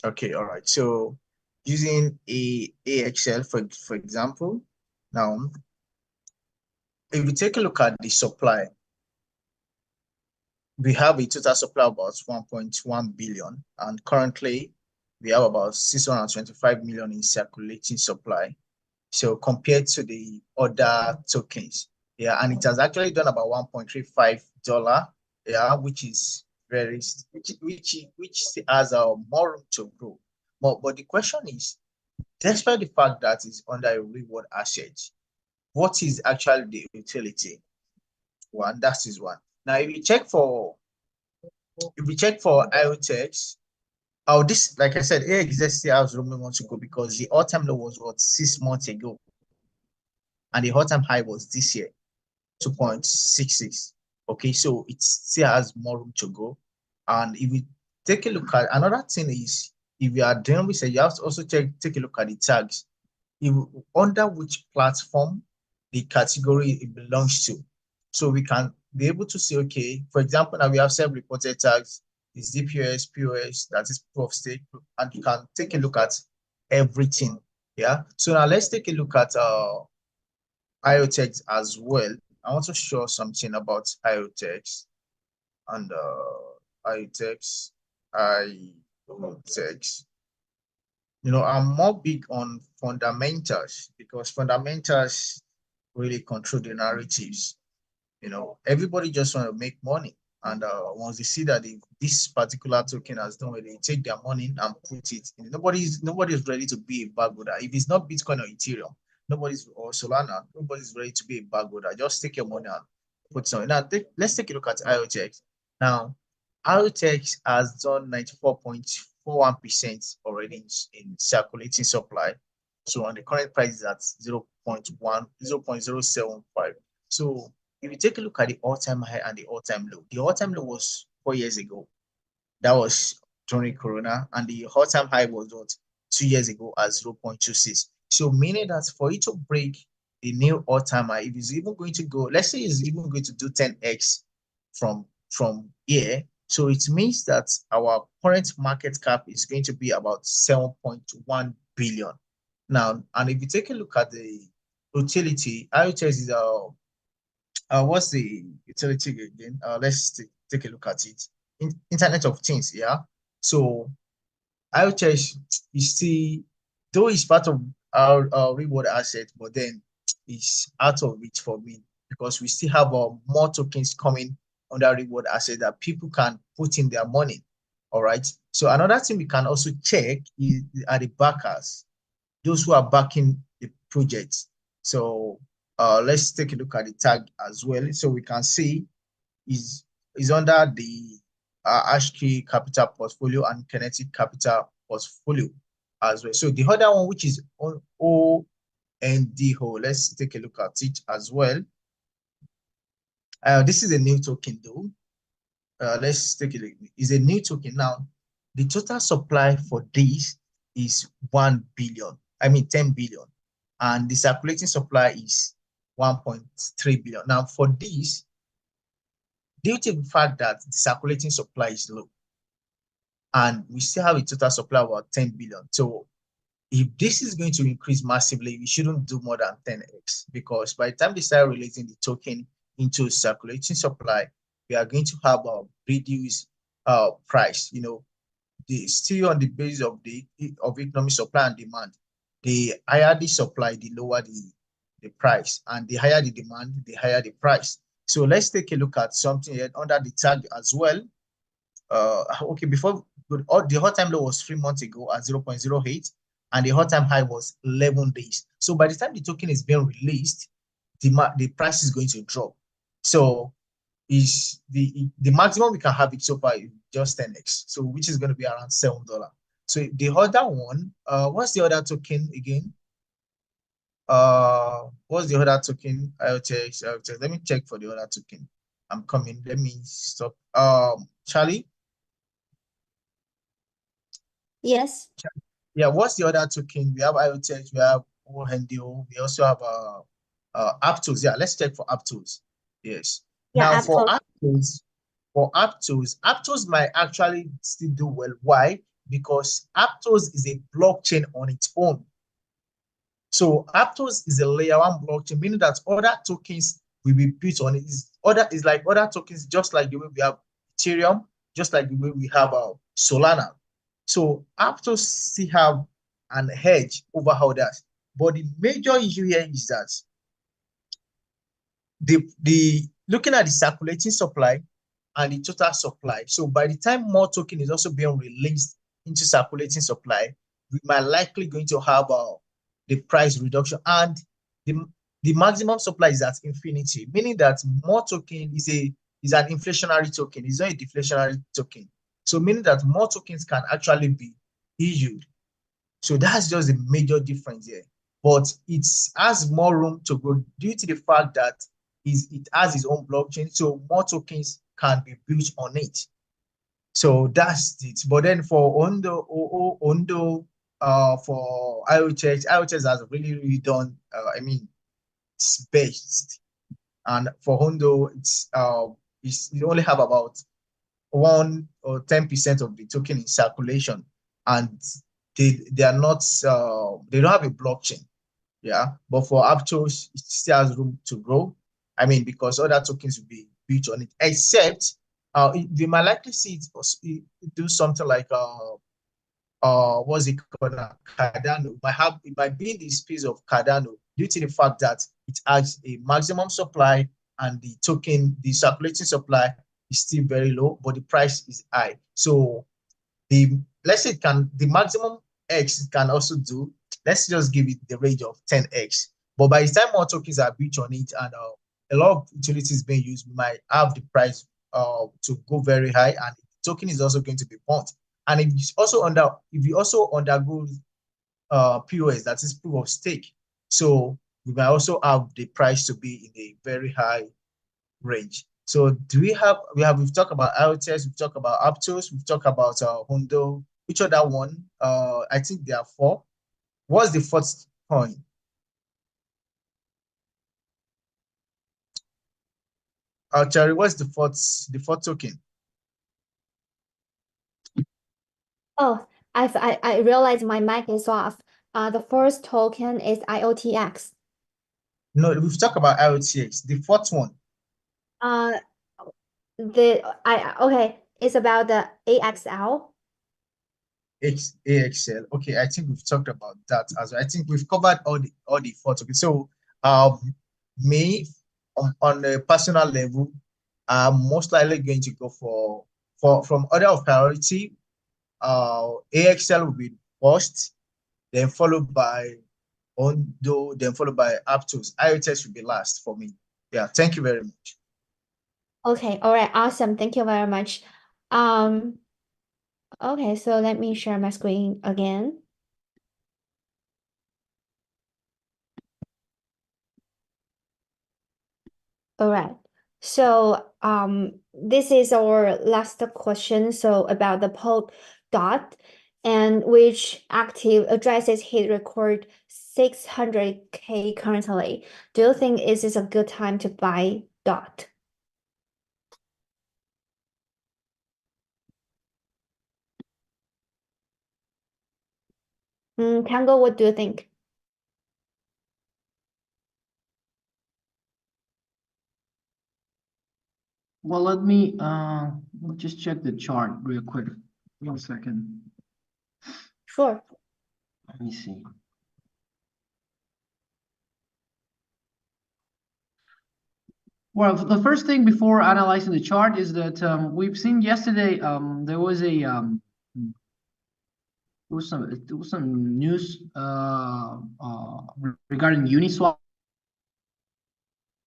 Okay, all right. So using AXL for example, now if we take a look at the supply, we have a total supply of about 1.1 billion, and currently we have about 625 million in circulating supply. So compared to the other tokens, yeah, and it has actually done about $1.35, yeah, which is very which has more room to grow. But the question is, despite the fact that it's under a reward asset, what is actually the utility? One, that is one. Now, if we check for IOTX, this, like I said, AXS still has room to go because the all-time low was what 6 months ago, and the all-time high was this year, 2.66. Okay, so it still has more room to go. And if we take a look at another thing is, if you are doing research, you have to also take a look at the tags. Under which platform the category it belongs to. So we can be able to say, okay, for example, now we have self-reported tags, is DPoS, POS, that is proof of stake, and you can take a look at everything. Yeah. So now let's take a look at IOTX as well. I want to show something about IOTX and IOTX. I'm more big on fundamentals because fundamentals really control the narratives. Everybody just want to make money. And once they see that this particular token has done well, they take their money and put it in. Nobody's ready to be a bagholder. If it's not Bitcoin or Ethereum, or Solana, nobody's ready to be a bagholder. Just take your money and put something. Now, let's take a look at IOTX. Now, IOTX has done 94.41% already in circulating supply. So, and the current price is at 0.075. So, if you take a look at the all-time high and the all-time low, the all-time low was 4 years ago. That was during Corona, and the all-time high was 2 years ago at 0.26. So meaning that for it to break the new all-time high, if it's even going to go, let's say it's even going to do 10x from here, so it means that our current market cap is going to be about 7.1 billion. Now, and if you take a look at the utility, IHS is what's the utility again? Let's take a look at it. Internet of Things, yeah. So IoT is still, though it's part of our reward asset, but then it's out of reach for me because we still have more tokens coming on that reward asset that people can put in their money. All right. So another thing we can also check are the backers, those who are backing the project. So let's take a look at the tag as well. So we can see is under the Ashkey Capital Portfolio and Kinetic Capital Portfolio as well. So the other one, which is on ONDHO, let's take a look at it as well. This is a new token though. Let's take a look. It's a new token now. The total supply for this is 10 billion, and the circulating supply is 1.3 billion. Now for this, due to the fact that the circulating supply is low and we still have a total supply of about 10 billion. So if this is going to increase massively, we shouldn't do more than 10x, because by the time they start releasing the token into circulating supply, we are going to have a reduced price. Still on the basis of economic supply and demand. The higher the supply, the lower the price, and the higher the demand, the higher the price. So let's take a look at something here under the tag as well. Okay, before the hot time low was 3 months ago at 0.08, and the hot time high was 11 days. So by the time the token is being released, the price is going to drop. So is the maximum we can have it so far is just 10x, so which is going to be around $7. So the other one, what's the other token again? What's the other token? I'll check. Let me check for the other token. I'm coming. Let me stop. Charlie. Yes. Yeah. What's the other token? We have IoTech. We have ONDO. We also have Aptos. Yeah. Let's check for Aptos. Yes. Yeah, Now for Aptos. Aptos might actually still do well. Why? Because Aptos is a blockchain on its own. So Aptos is a layer 1 blockchain, meaning that other tokens will be built on it. It's like other tokens, just like the way we have Ethereum, just like the way we have Solana. So Aptos still have an edge over others. But the major issue here is that the looking at the circulating supply and the total supply. So by the time more token is also being released into circulating supply, we might likely going to have the price reduction, and the maximum supply is at infinity, meaning that more token is an inflationary token. It's not a deflationary token. So meaning that more tokens can actually be issued. So that's just the major difference here. But it has more room to grow due to the fact that it has its own blockchain. So more tokens can be built on it. So that's it. But then for Ondo, for IOTX has really done, it's best. And for Hondo, you only have about 1 or 10% of the token in circulation, and they are not they don't have a blockchain. Yeah, but for Aptos, it still has room to grow. Because other tokens will be built on it, except they might likely see it do something like what's it called now? Cardano. It might be in the space of Cardano due to the fact that it has a maximum supply and the circulating supply is still very low, but the price is high. So let's say the maximum X it can also do, let's just give it the range of 10X. But by the time more tokens are built on it and a lot of utilities being used, we might have the price to go very high, and the token is also going to be pumped. And if you also undergo POS, that is proof of stake, so we might also have the price to be in a very high range. So we've talked about IoTs, we've talked about Aptos, we've talked about Hondo. Which other one? I think there are 4. What's the fourth coin? Cherry, what's the fourth token? Oh, I realized my mic is off. The first token is IOTX. No, we've talked about IoTX. The fourth one. Okay, it's about the AXL. AXL. Okay, I think we've talked about that as well. I think we've covered all the 4 tokens. So me on a personal level, I'm most likely going to go from order of priority. AXL will be first, then followed by Hondo, then followed by Aptos. IoTS will be last for me. Yeah, thank you very much. Okay, all right, awesome. Thank you very much. Okay, so let me share my screen again. All right. So this is our last question. So about the Polkadot, and which active addresses hit record 600K currently. Do you think this is a good time to buy DOT? Tango, what do you think? Well, let me just check the chart real quick. 1 second. Sure. Let me see. Well, the first thing before analyzing the chart is that we've seen yesterday there was some news regarding Uniswap.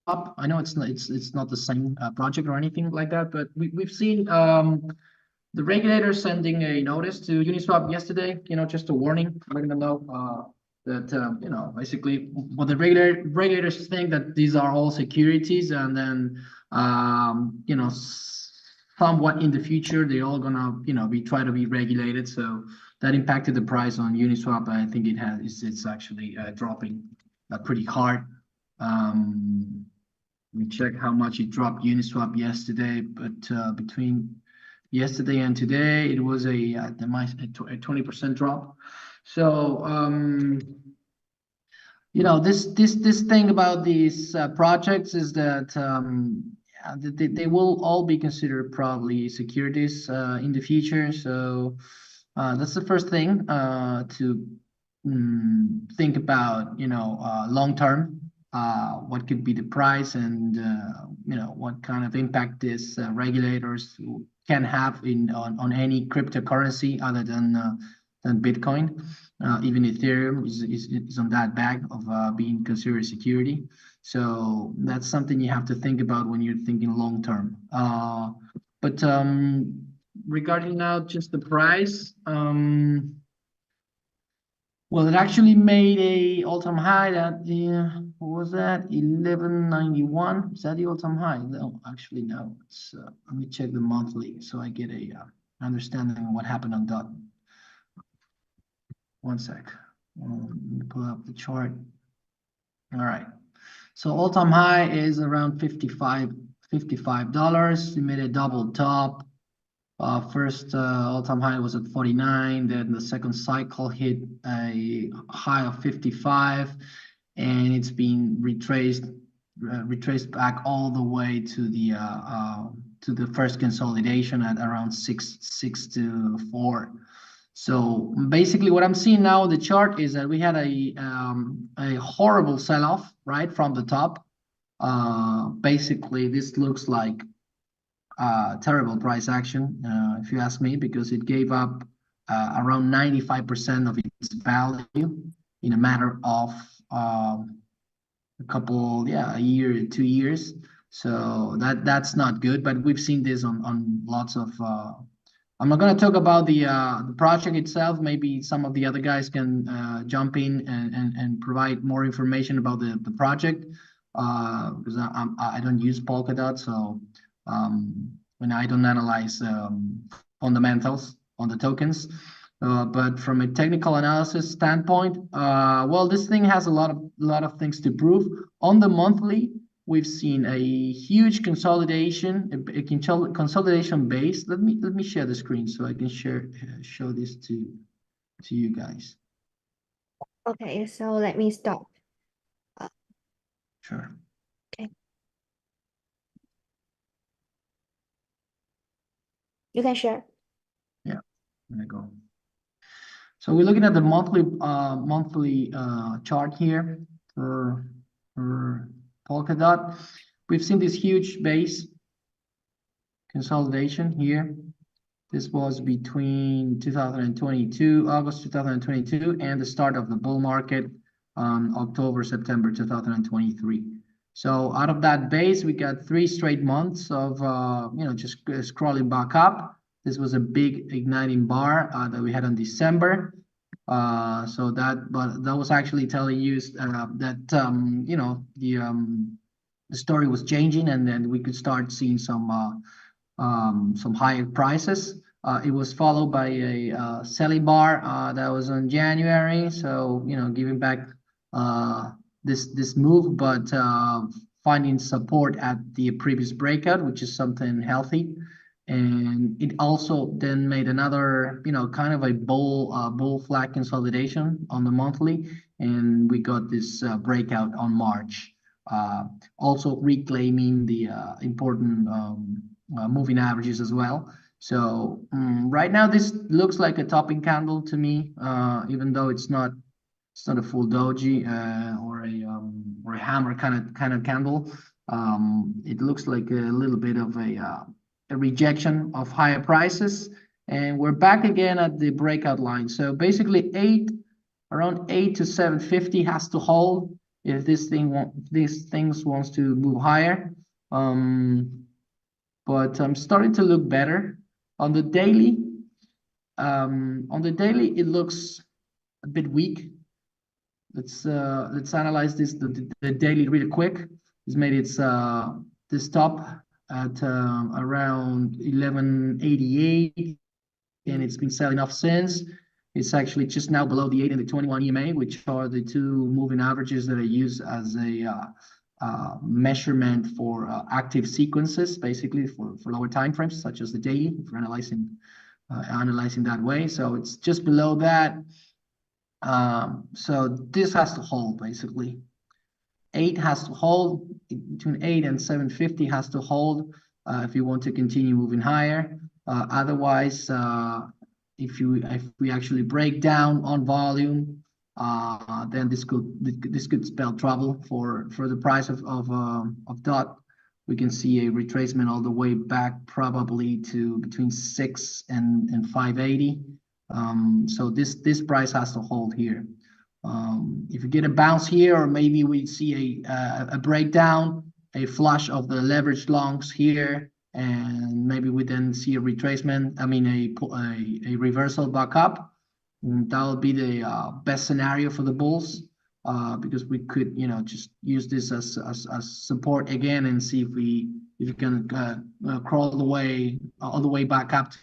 I know it's not the same project or anything like that, but we've seen the regulator sending a notice to Uniswap yesterday. Just a warning, letting them know that basically what the regulators think that these are all securities, and then somewhat in the future they're all gonna be try to be regulated. So that impacted the price on Uniswap. I think it's actually dropping pretty hard. Let me check how much it dropped Uniswap yesterday, but between yesterday and today, it was a 20% drop. So this thing about these projects is that they will all be considered probably securities in the future. So that's the first thing to think about. Long term. What could be the price, and what kind of impact these regulators can have on any cryptocurrency other than Bitcoin. Even Ethereum is on that bag of being considered security. So that's something you have to think about when you're thinking long term. But regarding now just the price, well, it actually made a all-time high at what was that? 1191. Is that the all-time high? No, actually no. It's let me check the monthly so I get a understanding of what happened on DOT. 1 sec. Let me pull up the chart. All right. So all-time high is around $55. It made a double top. First all-time high was at 49, then the second cycle hit a high of 55, and it's been retraced back all the way to the first consolidation at around 6 to 4. So basically what I'm seeing now on the chart is that we had a horrible sell-off right from the top. Basically this looks like terrible price action, if you ask me, because it gave up around 95% of its value in a matter of a year, 2 years. So that's not good, but we've seen this on lots of I'm not going to talk about the project itself. Maybe some of the other guys can jump in and provide more information about the project, because I don't use Polkadot, so when I don't analyze fundamentals on the tokens. But from a technical analysis standpoint, well, this thing has a lot of things to prove. On the monthly, we've seen a huge consolidation, a consolidation base. Let me share the screen so I can show this to you guys. Okay, so let me stop. Sure. Okay. You can share. Yeah, I'm gonna go. So we're looking at the monthly chart here for Polkadot. We've seen this huge base consolidation here. This was between 2022, August 2022, and the start of the bull market on October, September 2023. So out of that base, we got 3 straight months of just scrolling back up. This was a big igniting bar that we had in December. So that was actually telling you that the story was changing, and then we could start seeing some higher prices. It was followed by a selling bar that was on January. So giving back this move, but finding support at the previous breakout, which is something healthy. And it also then made another, kind of a bull flag consolidation on the monthly, and we got this breakout on March, also reclaiming the important moving averages as well. So right now this looks like a topping candle to me, even though it's not a full doji or a hammer kind of candle. It looks like a little bit of a rejection of higher prices, and we're back again at the breakout line. So basically around 8 to 750 has to hold if these things wants to move higher. But I'm starting to look better on the daily. It looks a bit weak. Let's analyze the daily really quick. It's made its this top at around 1188, and it's been selling off since. It's actually just now below the 8 and the 21 EMA, which are the two moving averages that I use as a measurement for active sequences, basically for lower time frames, such as the daily, if we're analyzing that way. So it's just below that. So this has to hold, basically. 8 has to hold, between 8 and 750 has to hold if you want to continue moving higher. Otherwise, if we actually break down on volume, then this could spell trouble for the price of DOT. We can see a retracement all the way back, probably to between 6 and 580. So this price has to hold here. If you get a bounce here, or maybe we see a breakdown, a flush of the leveraged longs here, and maybe we then see a retracement, a reversal back up. That would be the best scenario for the bulls, because we could just use this as support again and see if you can crawl all the way back up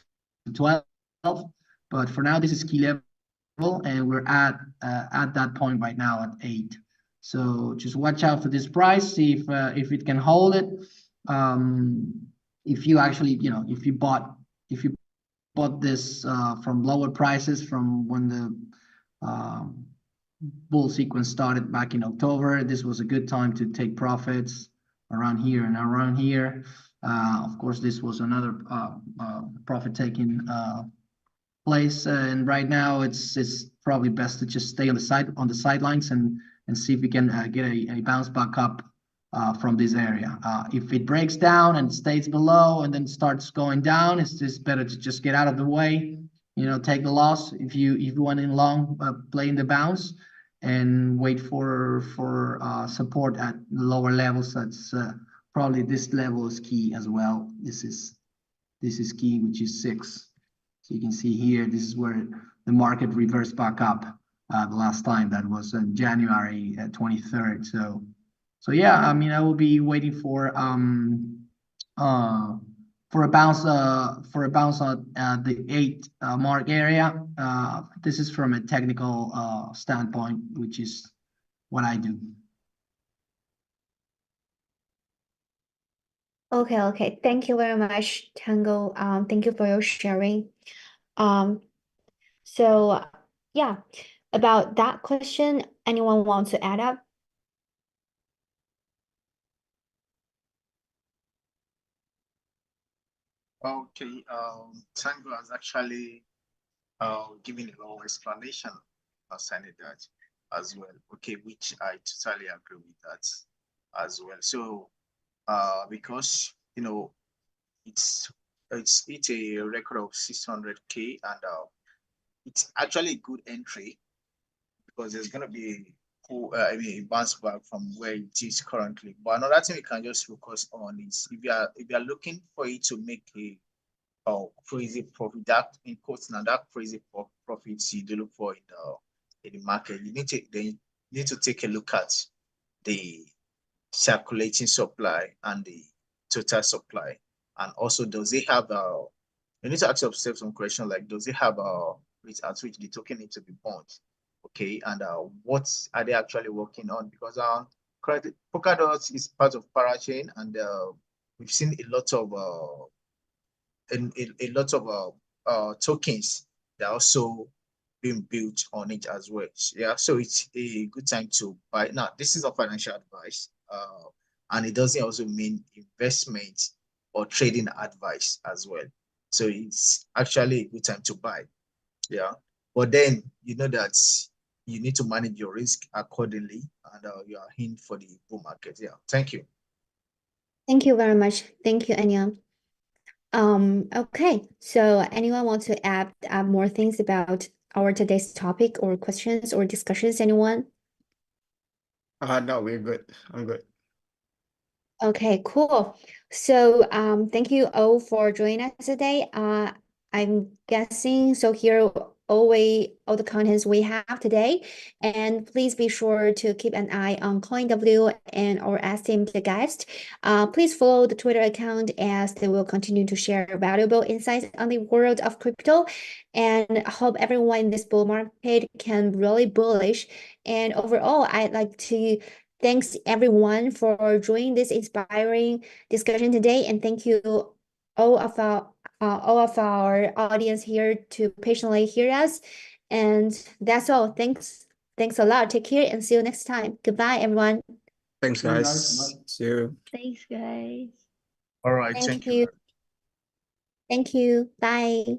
to 12. But for now, this is key level, and we're at that point right now at 8. So just watch out for this price, see if it can hold it. If you actually, if you bought this from lower prices from when the bull sequence started back in October, this was a good time to take profits around here and around here. Of course, this was another profit taking place, and right now it's probably best to just stay on the sidelines and see if we can get a bounce back up from this area. If it breaks down and stays below and then starts going down, it's just better to just get out of the way. Take the loss if you want in long, play in the bounce and wait for support at lower levels. That's probably this level is key as well. This is key, which is 6. So you can see here, this is where the market reversed back up the last time. That was on January 23rd. So yeah, I mean, I will be waiting for a bounce on the 8 mark area. This is from a technical standpoint, which is what I do. Okay. Thank you very much, Tango. Thank you for your sharing. So yeah, about that question, anyone want to add up? Okay, Tango has actually given a long explanation concerning that as well. Okay, which I totally agree with that as well. So because it's a record of 600K, and it's actually a good entry because there's gonna be a bounce back from where it is currently. But another thing we can just focus on is if you are looking for it to make a crazy profit, that in quotes now, that crazy profits you do look for in the market, you need to take a look at the circulating supply and the total supply, and also does it have you need to ask yourself some questions like, does it have rate at which the token needs to be bought? Okay, and what are they actually working on? Because Polkadot is part of Parachain, and we've seen a lot of tokens that are also being built on it as well. Yeah, so it's a good time to buy. Now, this is a financial advice, and it doesn't also mean investment or trading advice as well. So it's actually a good time to buy. Yeah, but then you know that you need to manage your risk accordingly, and you are in for the bull market. Yeah, thank you. Thank you very much. Thank you, Anya. Okay, so anyone want to add more things about our today's topic or questions or discussions? Anyone? No, we're good. I'm good. Okay, cool. So thank you all for joining us today. I'm guessing so here all the contents we have today, and please be sure to keep an eye on CoinW and our esteemed guest. Please follow the Twitter account as they will continue to share valuable insights on the world of crypto, and hope everyone in this bull market can really bullish. And overall, I'd like to thanks everyone for joining this inspiring discussion today, and thank you all of our audience here to patiently hear us. And that's all. Thanks a lot. Take care and see you next time. Goodbye, everyone. Thanks, guys. See you. Thanks, guys. All right, Thank thank you. you. Thank you. Bye.